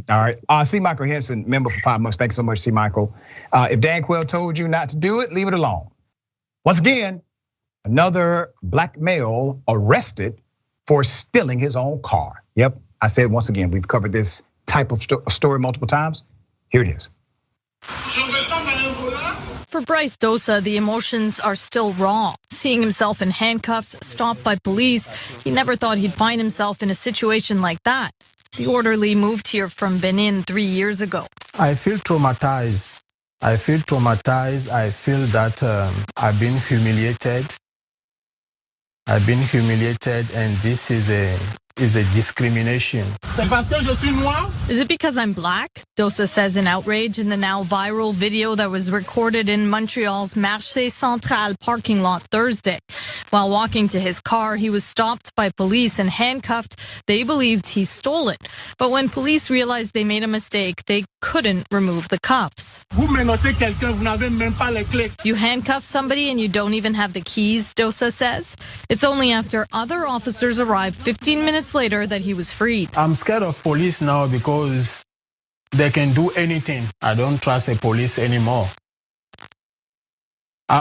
All right, C. Michael Henson, member for 5 months. Thanks so much, C. Michael. If Dan Quayle told you not to do it, leave it alone. Once again, another black male arrested for stealing his own car. Yep, I said once again, we've covered this type of story multiple times. Here it is. For Bryce Dosa, the emotions are still raw. Seeing himself in handcuffs, stopped by police, he never thought he'd find himself in a situation like that. The orderly moved here from Benin 3 years ago. I feel traumatized. I feel that I've been humiliated. And this is a discrimination. Is it because I'm black? Dosa says in outrage in the now viral video that was recorded in Montreal's Marché Central parking lot Thursday. While walking to his car, he was stopped by police and handcuffed. They believed he stole it. But when police realized they made a mistake, they couldn't remove the cuffs. You handcuff somebody and you don't even have the keys, Dosa says. It's only after other officers arrived 15 minutes later that he was freed. I'm scared of police now because they can do anything. I don't trust the police anymore.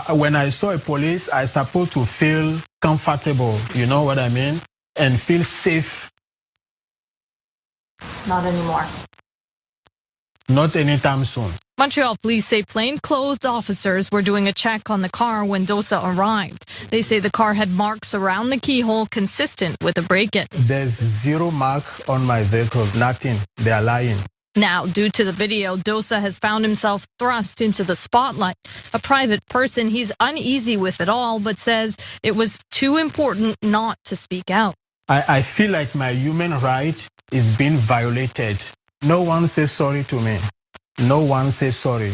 When I saw a police, I supposed to feel comfortable, you know what I mean? And feel safe. Not anymore. Not anytime soon. Montreal police say plainclothed officers were doing a check on the car when Dosa arrived. They say the car had marks around the keyhole consistent with a break-in. There's 0 mark on my vehicle, nothing. They are lying. Now, due to the video, Dosa has found himself thrust into the spotlight. A private person, he's uneasy with it all, but says it was too important not to speak out. I feel like my human right is being violated. No one says sorry to me. No one says sorry.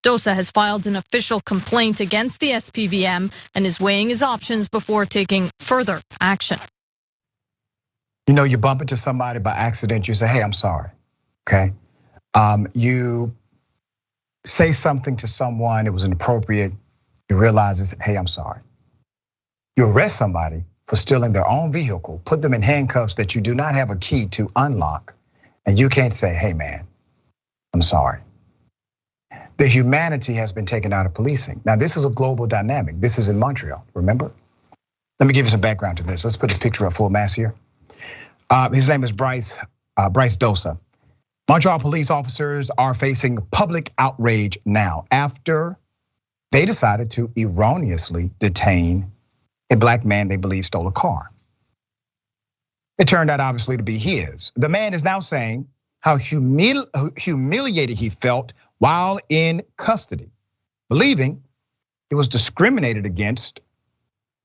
Dosa has filed an official complaint against the SPVM and is weighing his options before taking further action. You know, you bump into somebody by accident, you say, hey, I'm sorry, okay? You say something to someone, it was inappropriate, you realize it's, hey, I'm sorry. You arrest somebody for stealing their own vehicle, put them in handcuffs that you do not have a key to unlock, and you can't say, hey man, I'm sorry. The humanity has been taken out of policing. Now this is a global dynamic. This is in Montreal, remember? Let me give you some background to this. Let's put his picture up full mass here. His name is Bryce Dosa. Montreal police officers are facing public outrage now after they decided to erroneously detain a black man they believe stole a car. It turned out obviously to be his. The man is now saying how humiliated he felt while in custody, believing he was discriminated against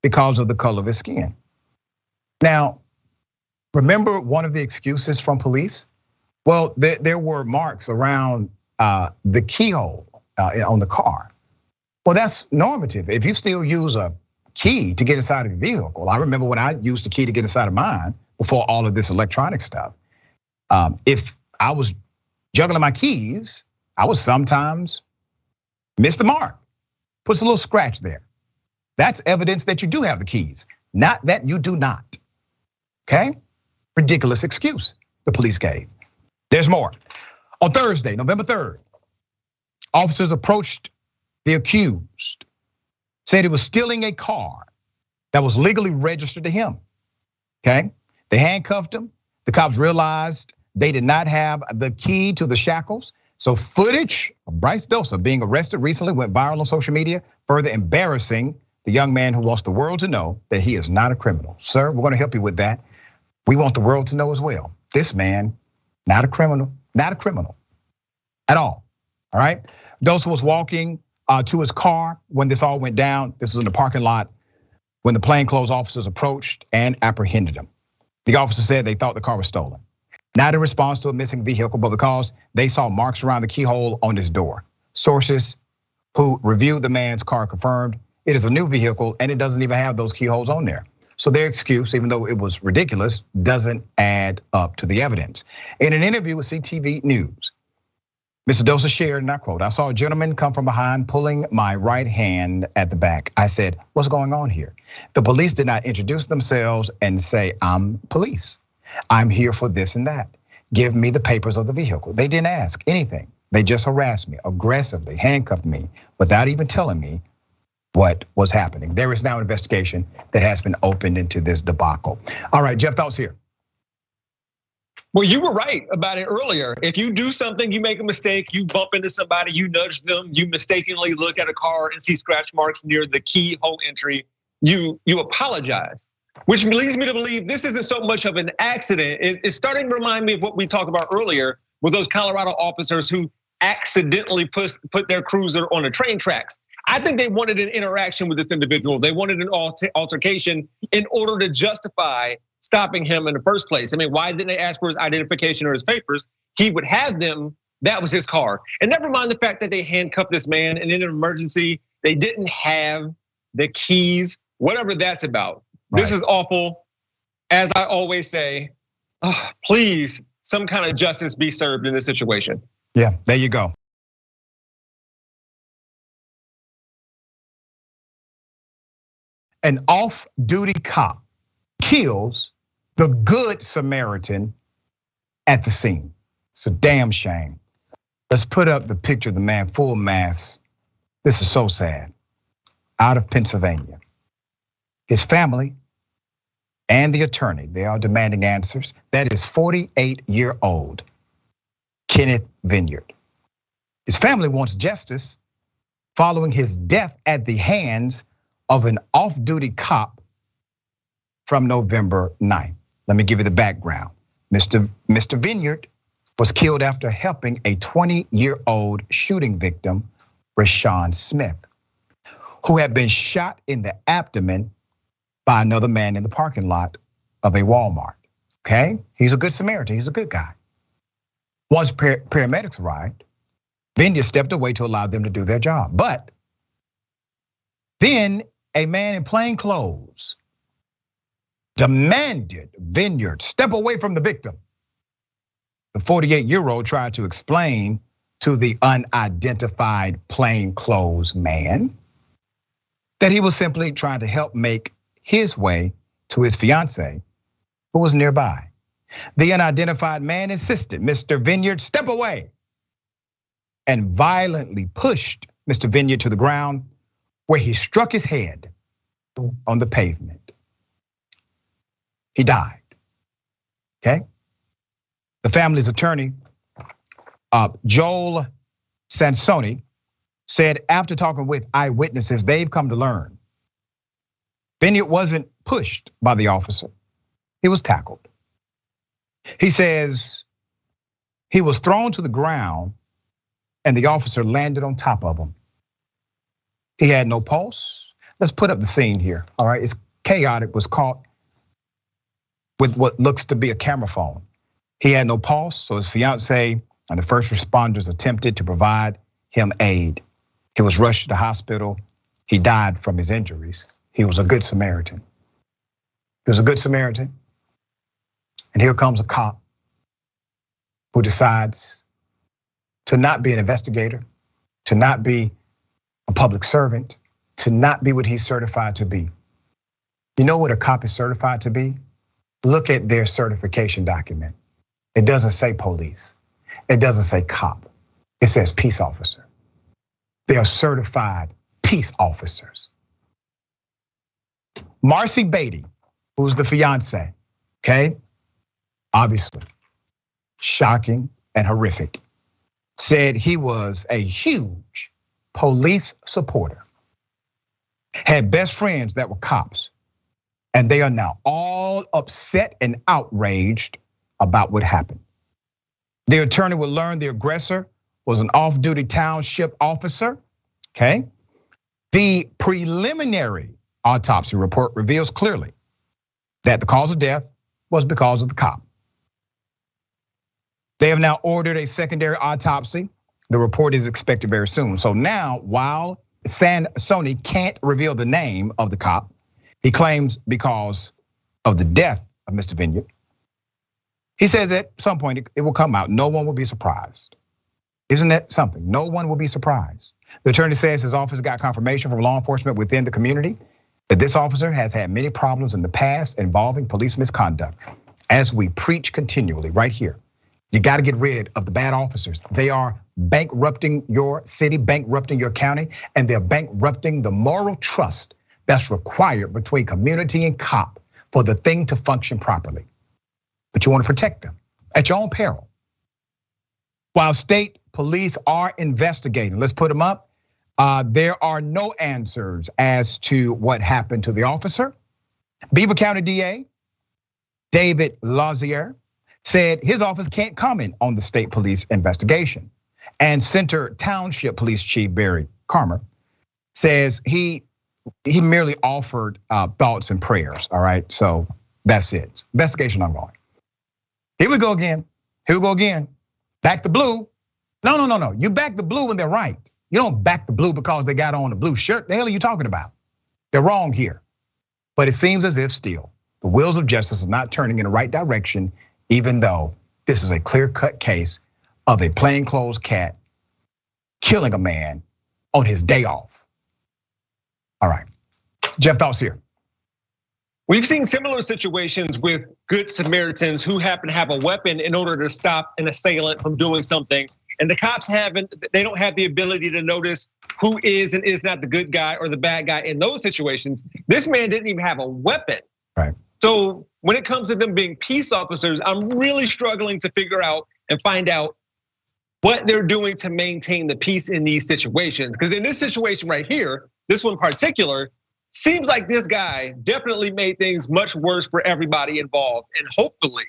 because of the color of his skin. Now, remember one of the excuses from police? Well, there were marks around the keyhole on the car. Well, that's normative. If you still use a key to get inside of your vehicle, I remember when I used the key to get inside of mine before all of this electronic stuff. If I was juggling my keys, I would sometimes miss the mark. Puts a little scratch there. That's evidence that you do have the keys, not that you do not. Okay? Ridiculous excuse the police gave. There's more. On Thursday, November 3rd, officers approached the accused, said he was stealing a car that was legally registered to him. Okay? They handcuffed him. The cops realized they did not have the key to the shackles. So footage of Bryce Dosa being arrested recently went viral on social media, further embarrassing the young man who wants the world to know that he is not a criminal. Sir, we're gonna help you with that. We want the world to know as well. This man, not a criminal at all right? Dosa was walking to his car when this all went down. This was in the parking lot when the plainclothes officers approached and apprehended him. The officer said they thought the car was stolen. Not in response to a missing vehicle, but because they saw marks around the keyhole on his door. Sources who reviewed the man's car confirmed it is a new vehicle and it doesn't even have those keyholes on there. So their excuse, even though it was ridiculous, doesn't add up to the evidence. In an interview with CTV News, Mr. Dosa shared, and I quote, "I saw a gentleman come from behind pulling my right hand at the back. I said, what's going on here? The police did not introduce themselves and say, I'm police. I'm here for this and that. give me the papers of the vehicle. They didn't ask anything. They just harassed me aggressively, handcuffed me without even telling me what was happening. There is now an investigation that has been opened into this debacle. All right, Jeff, thoughts here. Well, you were right about it earlier. If you do something, you make a mistake, you bump into somebody, you nudge them, you mistakenly look at a car and see scratch marks near the keyhole entry, you apologize. Which leads me to believe this isn't so much of an accident. It's starting to remind me of what we talked about earlier with those Colorado officers who accidentally put their cruiser on the train tracks. I think they wanted an interaction with this individual. They wanted an altercation in order to justify stopping him in the first place. I mean, why didn't they ask for his identification or his papers? He would have them, that was his car. And never mind the fact that they handcuffed this man and in an emergency, they didn't have the keys, whatever that's about. Right. This is awful. As I always say, please, some kind of justice be served in this situation. Yeah, there you go. An off-duty cop kills the good Samaritan at the scene. It's a damn shame. Let's put up the picture of the man, full mask. This is so sad. Out of Pennsylvania. His family and the attorney, they are demanding answers. That is 48-year-old Kenneth Vineyard. His family wants justice following his death at the hands of an off-duty cop from November 9th. Let me give you the background. Mr. Vineyard was killed after helping a 20-year-old shooting victim, Rashawn Smith, who had been shot in the abdomen by another man in the parking lot of a Walmart, okay? He's a good Samaritan, he's a good guy. Once paramedics arrived, Vineyard stepped away to allow them to do their job. But then a man in plain clothes demanded Vineyard step away from the victim. The 48-year-old tried to explain to the unidentified plainclothes man that he was simply trying to help make his way to his fiance, who was nearby. The unidentified man insisted Mr. Vineyard step away and violently pushed Mr. Vineyard to the ground, where he struck his head on the pavement. He died, okay? The family's attorney, Joel Sansoni, said after talking with eyewitnesses, they've come to learn Vineyard wasn't pushed by the officer, he was tackled. He says he was thrown to the ground and the officer landed on top of him. He had no pulse. Let's put up the scene here, all right? It's chaotic, was caught with what looks to be a camera phone. He had no pulse, so his fiance and the first responders attempted to provide him aid. He was rushed to the hospital. He died from his injuries. He was a good Samaritan. He was a good Samaritan. And here comes a cop who decides to not be an investigator, to not be a public servant, to not be what he's certified to be. You know what a cop is certified to be? Look at their certification document. It doesn't say police. It doesn't say cop. It says peace officer. They are certified peace officers. Marcy Beatty, who's the fiance, okay? Obviously, shocking and horrific, said he was a huge police supporter, had best friends that were cops, and they are now all upset and outraged about what happened. The attorney would learn the aggressor was an off-duty township officer, okay? The preliminary autopsy report reveals clearly that the cause of death was because of the cop. They have now ordered a secondary autopsy. The report is expected very soon. So now, while Sansoni can't reveal the name of the cop, he claims because of the death of Mr. Vineyard, he says at some point it will come out. No one will be surprised. Isn't that something? No one will be surprised. The attorney says his office got confirmation from law enforcement within the community that this officer has had many problems in the past involving police misconduct. As we preach continually right here, You got to get rid of the bad officers. They are bankrupting your city, bankrupting your county, and they're bankrupting the moral trust that's required between community and cop for the thing to function properly. But you want to protect them at your own peril. While state police are investigating, let's put them up. There are no answers as to what happened to the officer. Beaver County DA David Lazier said his office can't comment on the state police investigation. And Center Township Police Chief Barry Carmer says he merely offered thoughts and prayers. All right, so that's it. Investigation ongoing. Here we go again. Back the blue. No. You back the blue when they're right. You don't back the blue because they got on a blue shirt. The hell are you talking about? They're wrong here. But it seems as if still the wheels of justice are not turning in the right direction, even though this is a clear-cut case of a plainclothes cat killing a man on his day off. All right, Jeff, thoughts here. We've seen similar situations with good Samaritans who happen to have a weapon in order to stop an assailant from doing something. And the cops they don't have the ability to notice who is and is not the good guy or the bad guy in those situations. This man didn't even have a weapon. Right. So when it comes to them being peace officers, I'm really struggling to figure out and find out what they're doing to maintain the peace in these situations. Because in this situation right here, this one in particular, seems like this guy definitely made things much worse for everybody involved. And hopefully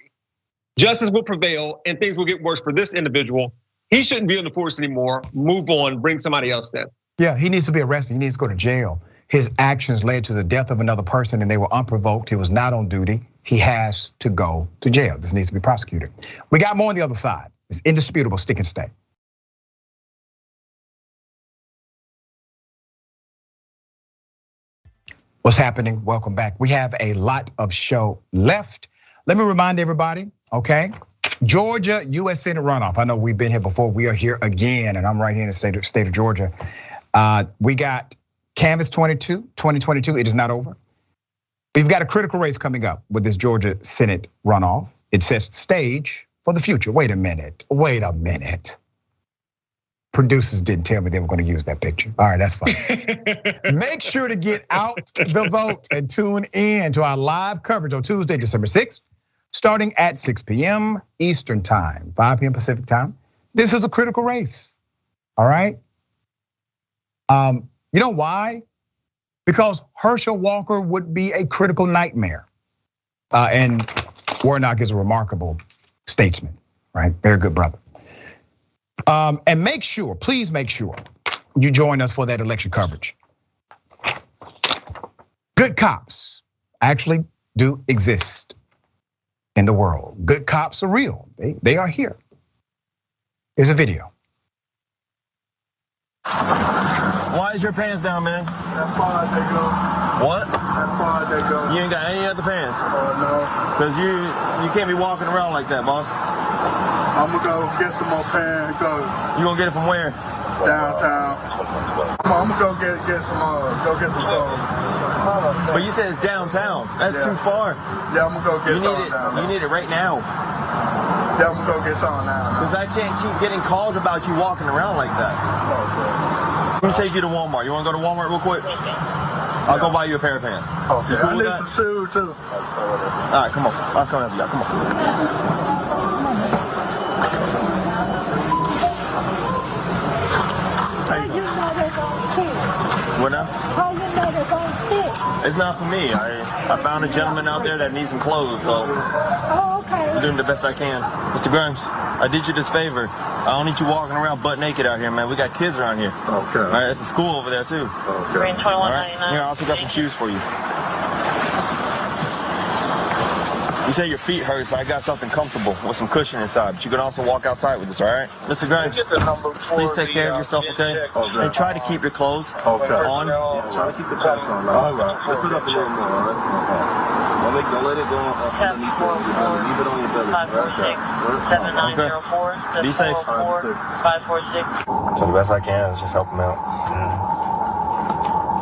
justice will prevail and things will get worse for this individual. He shouldn't be on the force anymore. Move on, bring somebody else in. Yeah, he needs to be arrested. He needs to go to jail. His actions led to the death of another person and they were unprovoked. He was not on duty. He has to go to jail. This needs to be prosecuted. We got more on the other side. It's indisputable, stick and stay. What's happening? Welcome back. We have a lot of show left. Let me remind everybody, okay? Georgia U.S. Senate runoff. I know we've been here before. We are here again, and I'm right here in the state of Georgia. We got Canvas 2022. It is not over. We've got a critical race coming up with this Georgia Senate runoff. It sets the stage for the future. Wait a minute. Producers didn't tell me they were going to use that picture. All right, that's fine. Make sure to get out the vote and tune in to our live coverage on Tuesday, December 6th. Starting at 6 p.m. Eastern time, 5 p.m. Pacific time. This is a critical race, all right? You know why? Because Herschel Walker would be a critical nightmare. And Warnock is a remarkable statesman, right? Very good brother. And please make sure you join us for that election coverage. Good cops actually do exist in the world. Good cops are real. They are here. Here's a video. Why is your pants down, man? That far they go. What? That far they go. You ain't got any other pants? No. Cause you can't be walking around like that, boss. I'm gonna go get some more pants. You gonna get it from where? Downtown. I'm gonna go get some clothes. But you said it's downtown. That's too far. Yeah, I'm gonna go get some. You need it right now. Yeah, I'm gonna go get some now. Cause I can't keep getting calls about you walking around like that. Okay. Let me take you to Walmart. You wanna go to Walmart real quick? I'll go buy you a pair of pants. Okay. I need some shoes too. All right, come on. I'll come help you out. Come on. What now? How you know they're gonna fit? It's not for me. I found a gentleman out there that needs some clothes, so I'm doing the best I can. Mr. Grimes, I did you this favor. I don't need you walking around butt naked out here, man. We got kids around here. Okay. All right, there's a school over there too. Okay. All right. Here, I also got some shoes for you. You say your feet hurt, so I got something comfortable with some cushion inside. But you can also walk outside with this, all right? Mr. Grimes, please take care of yourself, okay? And try to keep your clothes on. Yeah, try to keep the pants on. All right. Lift it up a little more, all right? Don't let it go underneath you. Leave it on your belly. 546-7904. Be safe. 546. So the best I can is just help him out.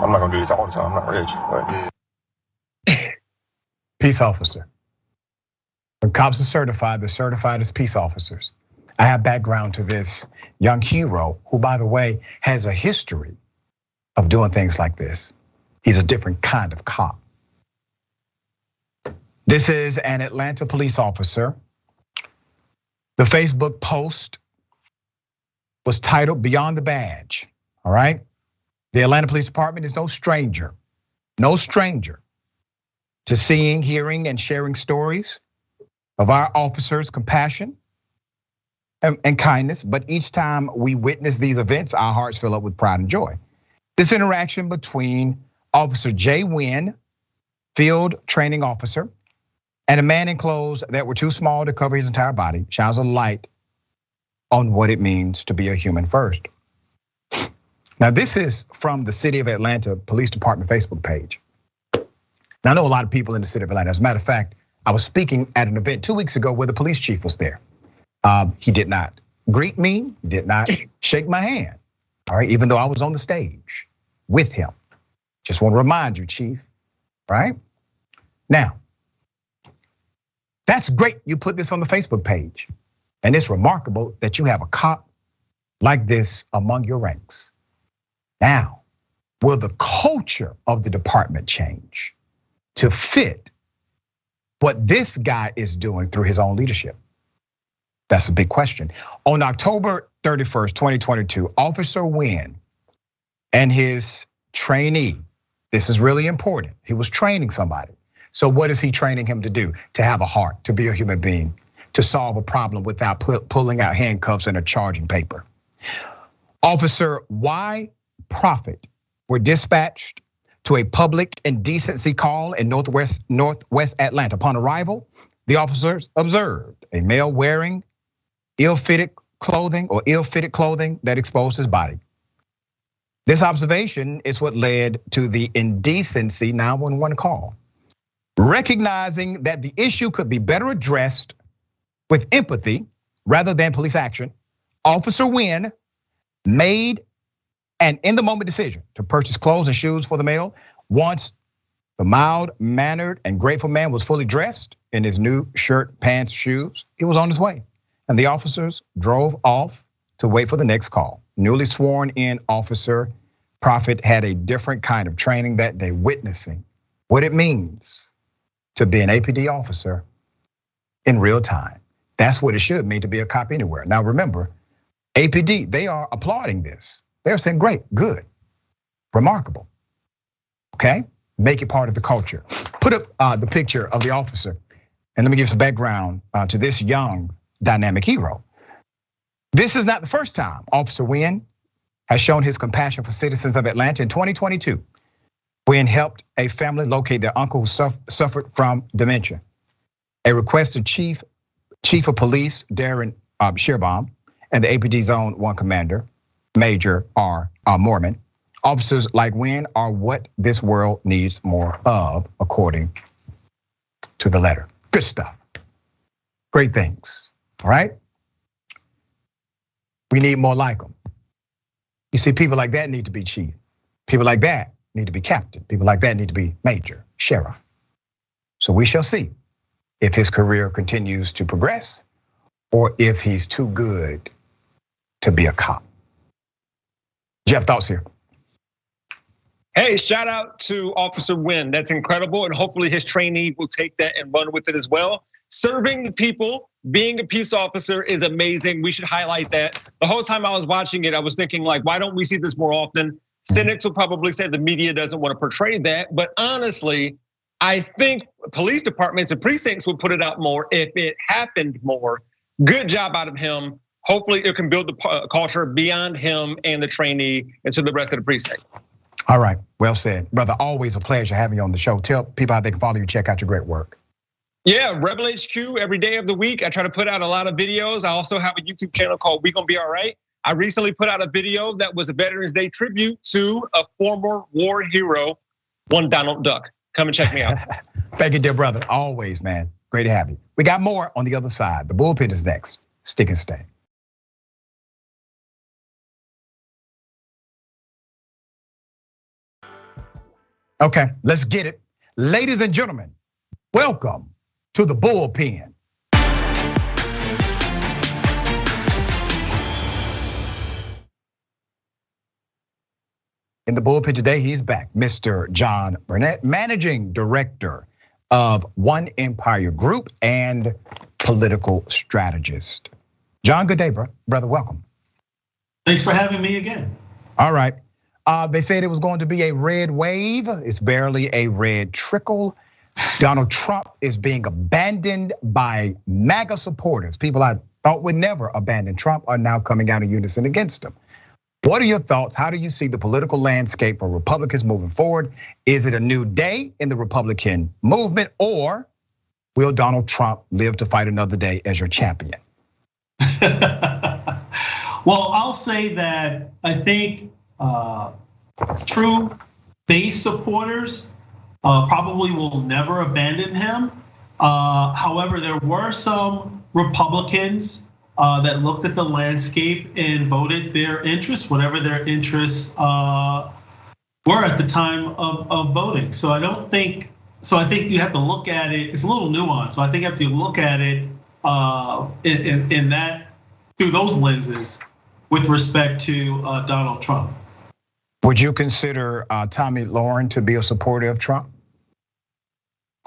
I'm not gonna do this all the time. I'm not rich. Right? Peace officer. When cops are certified, they're certified as peace officers. I have background to this young hero who, by the way, has a history of doing things like this. He's a different kind of cop. This is an Atlanta police officer. The Facebook post was titled Beyond the Badge, all right? The Atlanta Police Department is no stranger to seeing, hearing, and sharing stories of our officers' compassion and kindness. But each time we witness these events, our hearts fill up with pride and joy. This interaction between Officer Jay Wynn, field training officer, and a man in clothes that were too small to cover his entire body shines a light on what it means to be a human first. Now, this is from the City of Atlanta Police Department Facebook page. Now, I know a lot of people in the City of Atlanta. As a matter of fact, I was speaking at an event 2 weeks ago where the police chief was there. He did not greet me, did not shake my hand, all right, even though I was on the stage with him. Just want to remind you, Chief, right? Now, that's great you put this on the Facebook page. And it's remarkable that you have a cop like this among your ranks. Now, will the culture of the department change to fit what this guy is doing through his own leadership? That's a big question. On October 31st, 2022, Officer Wynn and his trainee, this is really important. He was training somebody. So what is he training him to do? To have a heart, to be a human being, to solve a problem without pulling out handcuffs and a charging paper. Officer Y. Prophet were dispatched to a public indecency call in Northwest Atlanta. Upon arrival, the officers observed a male wearing ill-fitted clothing that exposed his body. This observation is what led to the indecency 911 call. Recognizing that the issue could be better addressed with empathy rather than police action, Officer Wynn made an in-the-moment decision to purchase clothes and shoes for the male. Once the mild-mannered and grateful man was fully dressed in his new shirt, pants, shoes, he was on his way. And the officers drove off to wait for the next call. Newly sworn in Officer Prophet had a different kind of training that day, witnessing what it means to be an APD officer in real time. That's what it should mean to be a cop anywhere. Now remember, APD, they are applauding this. They're saying, great, good, remarkable, okay? Make it part of the culture. Put up the picture of the officer, and let me give some background to this young dynamic hero. This is not the first time Officer Wynn has shown his compassion for citizens of Atlanta. In 2022, Wynn helped a family locate their uncle who suffered from dementia. A requested chief of police, Darren Shearbaum, and the APD Zone 1 commander, Major R. Mormon. Officers like Wynn are what this world needs more of, according to the letter. Good stuff. Great things, all right? We need more like them. You see, people like that need to be chief. People like that need to be captain. People like that need to be major, sheriff. So we shall see if his career continues to progress or if he's too good to be a cop. Jeff, thoughts here? Hey, shout out to Officer Wynn. That's incredible. And hopefully his trainee will take that and run with it as well. Serving the people, being a peace officer is amazing. We should highlight that. The whole time I was watching it, I was thinking like, why don't we see this more often? Cynics will probably say the media doesn't want to portray that. But honestly, I think police departments and precincts will put it out more if it happened more. Good job out of him. Hopefully it can build the culture beyond him and the trainee and to the rest of the precinct. All right, well said. Brother, always a pleasure having you on the show. Tell people how they can follow you, check out your great work. Yeah, Rebel HQ every day of the week. I try to put out a lot of videos. I also have a YouTube channel called We Gonna Be All Right. I recently put out a video that was a Veterans Day tribute to a former war hero, one Donald Duck. Come and check me out. Thank you, dear brother. Always, man. Great to have you. We got more on the other side. The bullpen is next. Stick and stay. Okay, let's get it. Ladies and gentlemen, welcome to the bullpen. In the bullpen today, he's back. Mr. John Burnett, managing director of One Empire Group and political strategist. John, good day, brother. Welcome. Thanks for having me again. All right. They said it was going to be a red wave. It's barely a red trickle. Donald Trump is being abandoned by MAGA supporters. People I thought would never abandon Trump are now coming out in unison against him. What are your thoughts? How do you see the political landscape for Republicans moving forward? Is it a new day in the Republican movement, or will Donald Trump live to fight another day as your champion? Well, I'll say that I think true base supporters probably will never abandon him. However, there were some Republicans that looked at the landscape and voted their interests, whatever their interests were at the time of voting. So I think you have to look at it. It's a little nuanced. So I think you have to look at it in that through those lenses with respect to Donald Trump. Would you consider Tomi Lahren to be a supporter of Trump?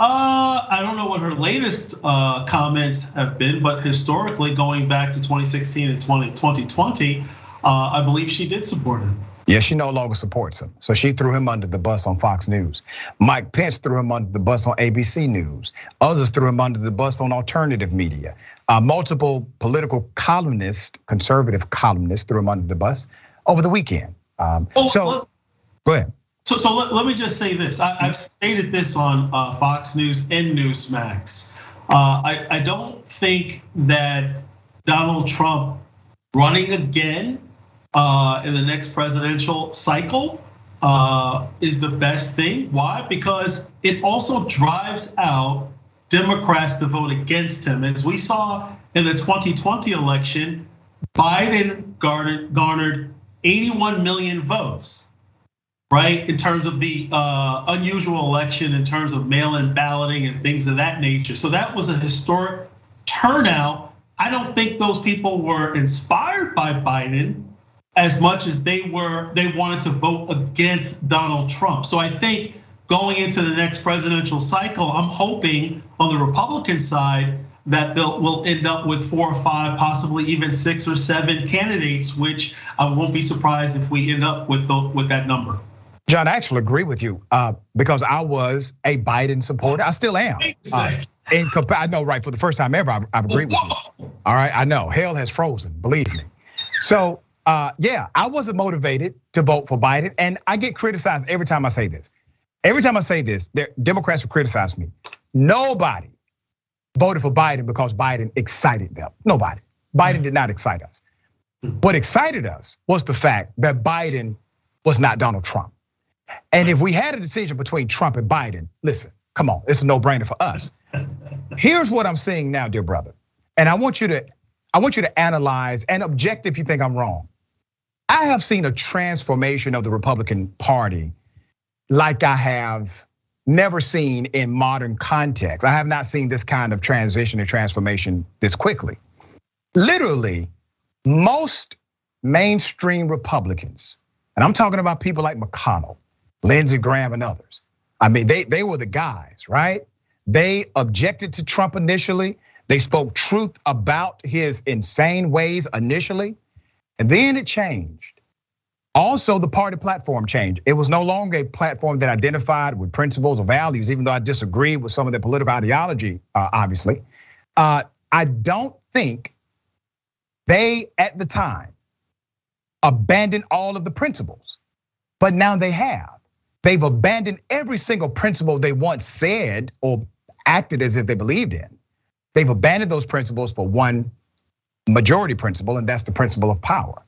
I don't know what her latest comments have been, but historically, going back to 2016 and 2020, I believe she did support him. Yeah, she no longer supports him. So she threw him under the bus on Fox News. Mike Pence threw him under the bus on ABC News. Others threw him under the bus on alternative media. Multiple political columnists, conservative columnists, threw him under the bus over the weekend. Go ahead. So let me just say this. I've stated this on Fox News and Newsmax. I don't think that Donald Trump running again in the next presidential cycle is the best thing. Why? Because it also drives out Democrats to vote against him. As we saw in the 2020 election, Biden garnered 81 million votes, right? In terms of the unusual election, in terms of mail-in balloting and things of that nature. So that was a historic turnout. I don't think those people were inspired by Biden as much as they wanted to vote against Donald Trump. So I think going into the next presidential cycle, I'm hoping on the Republican side that we'll end up with 4 or 5, possibly even 6 or 7 candidates, which I won't be surprised if we end up with that number. John, I actually agree with you because I was a Biden supporter. I still am. I know, right? For the first time ever, I've agreed with you. All right, I know. Hell has frozen, believe me. So, yeah, I wasn't motivated to vote for Biden, and I get criticized every time I say this. Every time I say this, Democrats will criticize me. Nobody voted for Biden because Biden excited them. Nobody. Biden did not excite us. What excited us was the fact that Biden was not Donald Trump. And if we had a decision between Trump and Biden, listen, come on, it's a no-brainer for us. Here's what I'm seeing now, dear brother. And I want you to analyze and object if you think I'm wrong. I have seen a transformation of the Republican Party like I have never seen in modern context. I have not seen this kind of transition and transformation this quickly. Literally, most mainstream Republicans, and I'm talking about people like McConnell, Lindsey Graham and others. I mean, they were the guys, right? They objected to Trump initially. They spoke truth about his insane ways initially, and then it changed. Also, the party platform changed. It was no longer a platform that identified with principles or values, even though I disagree with some of their political ideology, obviously. I don't think they, at the time, abandoned all of the principles, but now they have. They've abandoned every single principle they once said or acted as if they believed in. They've abandoned those principles for one majority principle, and that's the principle of power.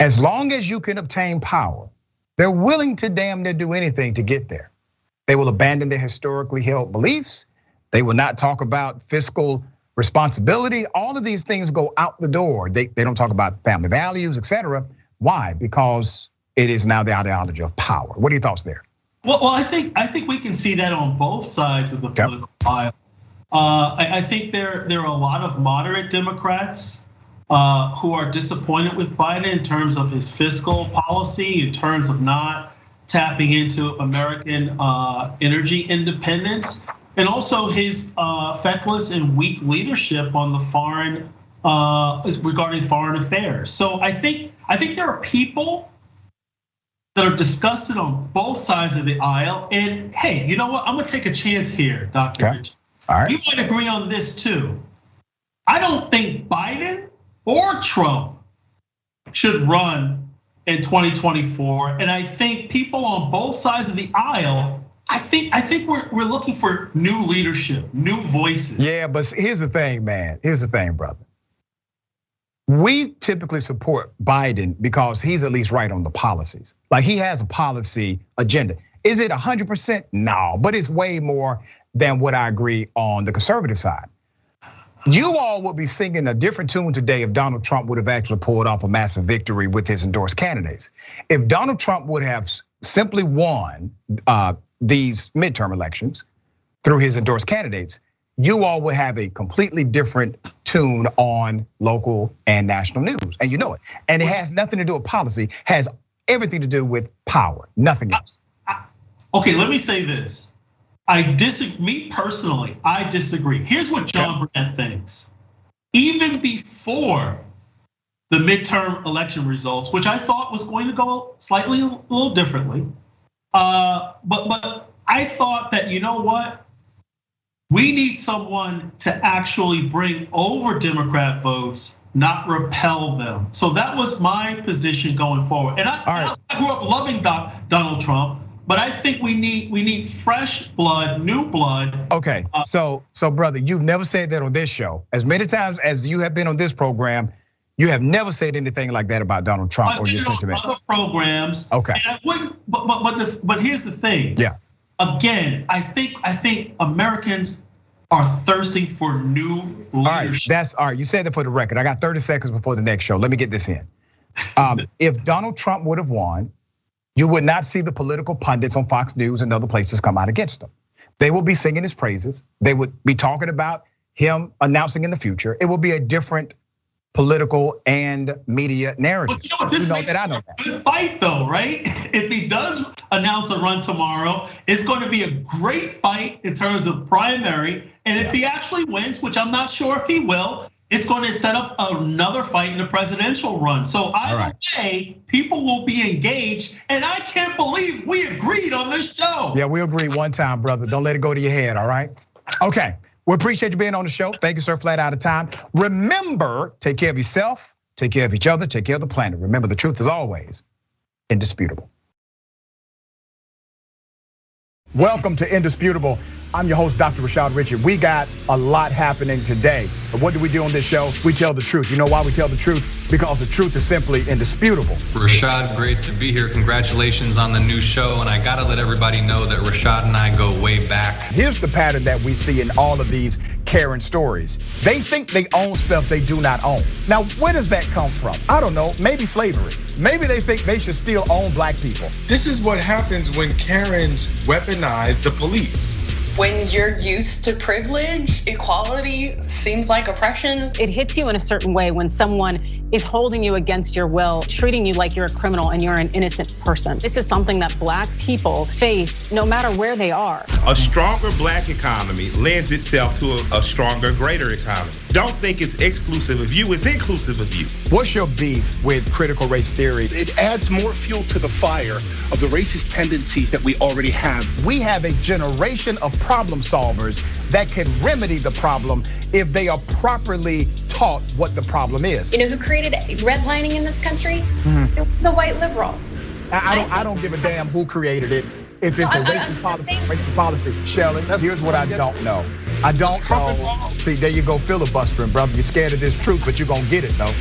As long as you can obtain power, they're willing to damn near do anything to get there. They will abandon their historically held beliefs. They will not talk about fiscal responsibility. All of these things go out the door. They don't talk about family values, etc. Why? Because it is now the ideology of power. What are your thoughts there? Well, I think we can see that on both sides of the political aisle. I think there are a lot of moderate Democrats who are disappointed with Biden in terms of his fiscal policy, in terms of not tapping into American energy independence, and also his feckless and weak leadership on the foreign regarding foreign affairs. So I think there are people that are disgusted on both sides of the aisle. And hey, you know what? I'm gonna take a chance here, Dr. Rich. All right. You might agree on this too. I don't think Biden or Trump should run in 2024. And I think people on both sides of the aisle, I think we're looking for new leadership, new voices. Yeah, but here's the thing, man. Here's the thing, brother. We typically support Biden because he's at least right on the policies. Like he has a policy agenda. Is it 100%? No, but it's way more than what I agree on the conservative side. You all would be singing a different tune today if Donald Trump would have actually pulled off a massive victory with his endorsed candidates. If Donald Trump would have simply won these midterm elections through his endorsed candidates, you all would have a completely different tune on local and national news, and you know it. And it has nothing to do with policy, has everything to do with power, nothing else. Okay, let me say this. I disagree, me personally, I disagree. Here's what John Brandt thinks. Even before the midterm election results, which I thought was going to go slightly a little differently, but I thought that, you know what? We need someone to actually bring over Democrat votes, not repel them. So that was my position going forward. And I grew up loving Donald Trump, but I think we need fresh blood, new blood. Okay, so brother, you've never said that on this show. As many times as you have been on this program, you have never said anything like that about Donald Trump or your sentiment. Other programs. Okay. And I wouldn't, but here's the thing. Yeah. Again, I think Americans are thirsting for new leadership. All right, that's all right. You said that for the record. I got 30 seconds before the next show. Let me get this in. If Donald Trump would have won, you would not see the political pundits on Fox News and other places come out against him. They will be singing his praises. They would be talking about him announcing in the future. It will be a different political and media narrative. But you know what, this makes a good fight though, right? If he does announce a run tomorrow, it's going to be a great fight in terms of primary. And if he actually wins, which I'm not sure if he will, it's going to set up another fight in the presidential run. So either way, people will be engaged. And I can't believe we agreed on this show. Yeah, we agreed one time, brother. Don't let it go to your head, all right? Okay, we appreciate you being on the show. Thank you, sir, flat out of time. Remember, take care of yourself, take care of each other, take care of the planet. Remember, the truth is always indisputable. Welcome to Indisputable. I'm your host, Dr. Rashad Richey. We got a lot happening today. But what do we do on this show? We tell the truth. You know why we tell the truth? Because the truth is simply indisputable. Rashad, great to be here. Congratulations on the new show. And I gotta let everybody know that Rashad and I go way back. Here's the pattern that we see in all of these Karen stories. They think they own stuff they do not own. Now, where does that come from? I don't know, maybe slavery. Maybe they think they should still own black people. This is what happens when Karens weaponize the police. When you're used to privilege, equality seems like oppression. It hits you in a certain way when someone is holding you against your will, treating you like you're a criminal and you're an innocent person. This is something that black people face no matter where they are. A stronger black economy lends itself to a stronger, greater economy. Don't think it's exclusive of you, it's inclusive of you. What's your beef with critical race theory? It adds more fuel to the fire of the racist tendencies that we already have. We have a generation of problem solvers that can remedy the problem if they are properly taught what the problem is. You know who created redlining in this country? It was a white liberal. I don't give a damn who created it. If it's a racist policy, Shelley, here's what I don't know. I don't know. See, there you go filibustering, brother. You're scared of this truth, but you're gonna get it though.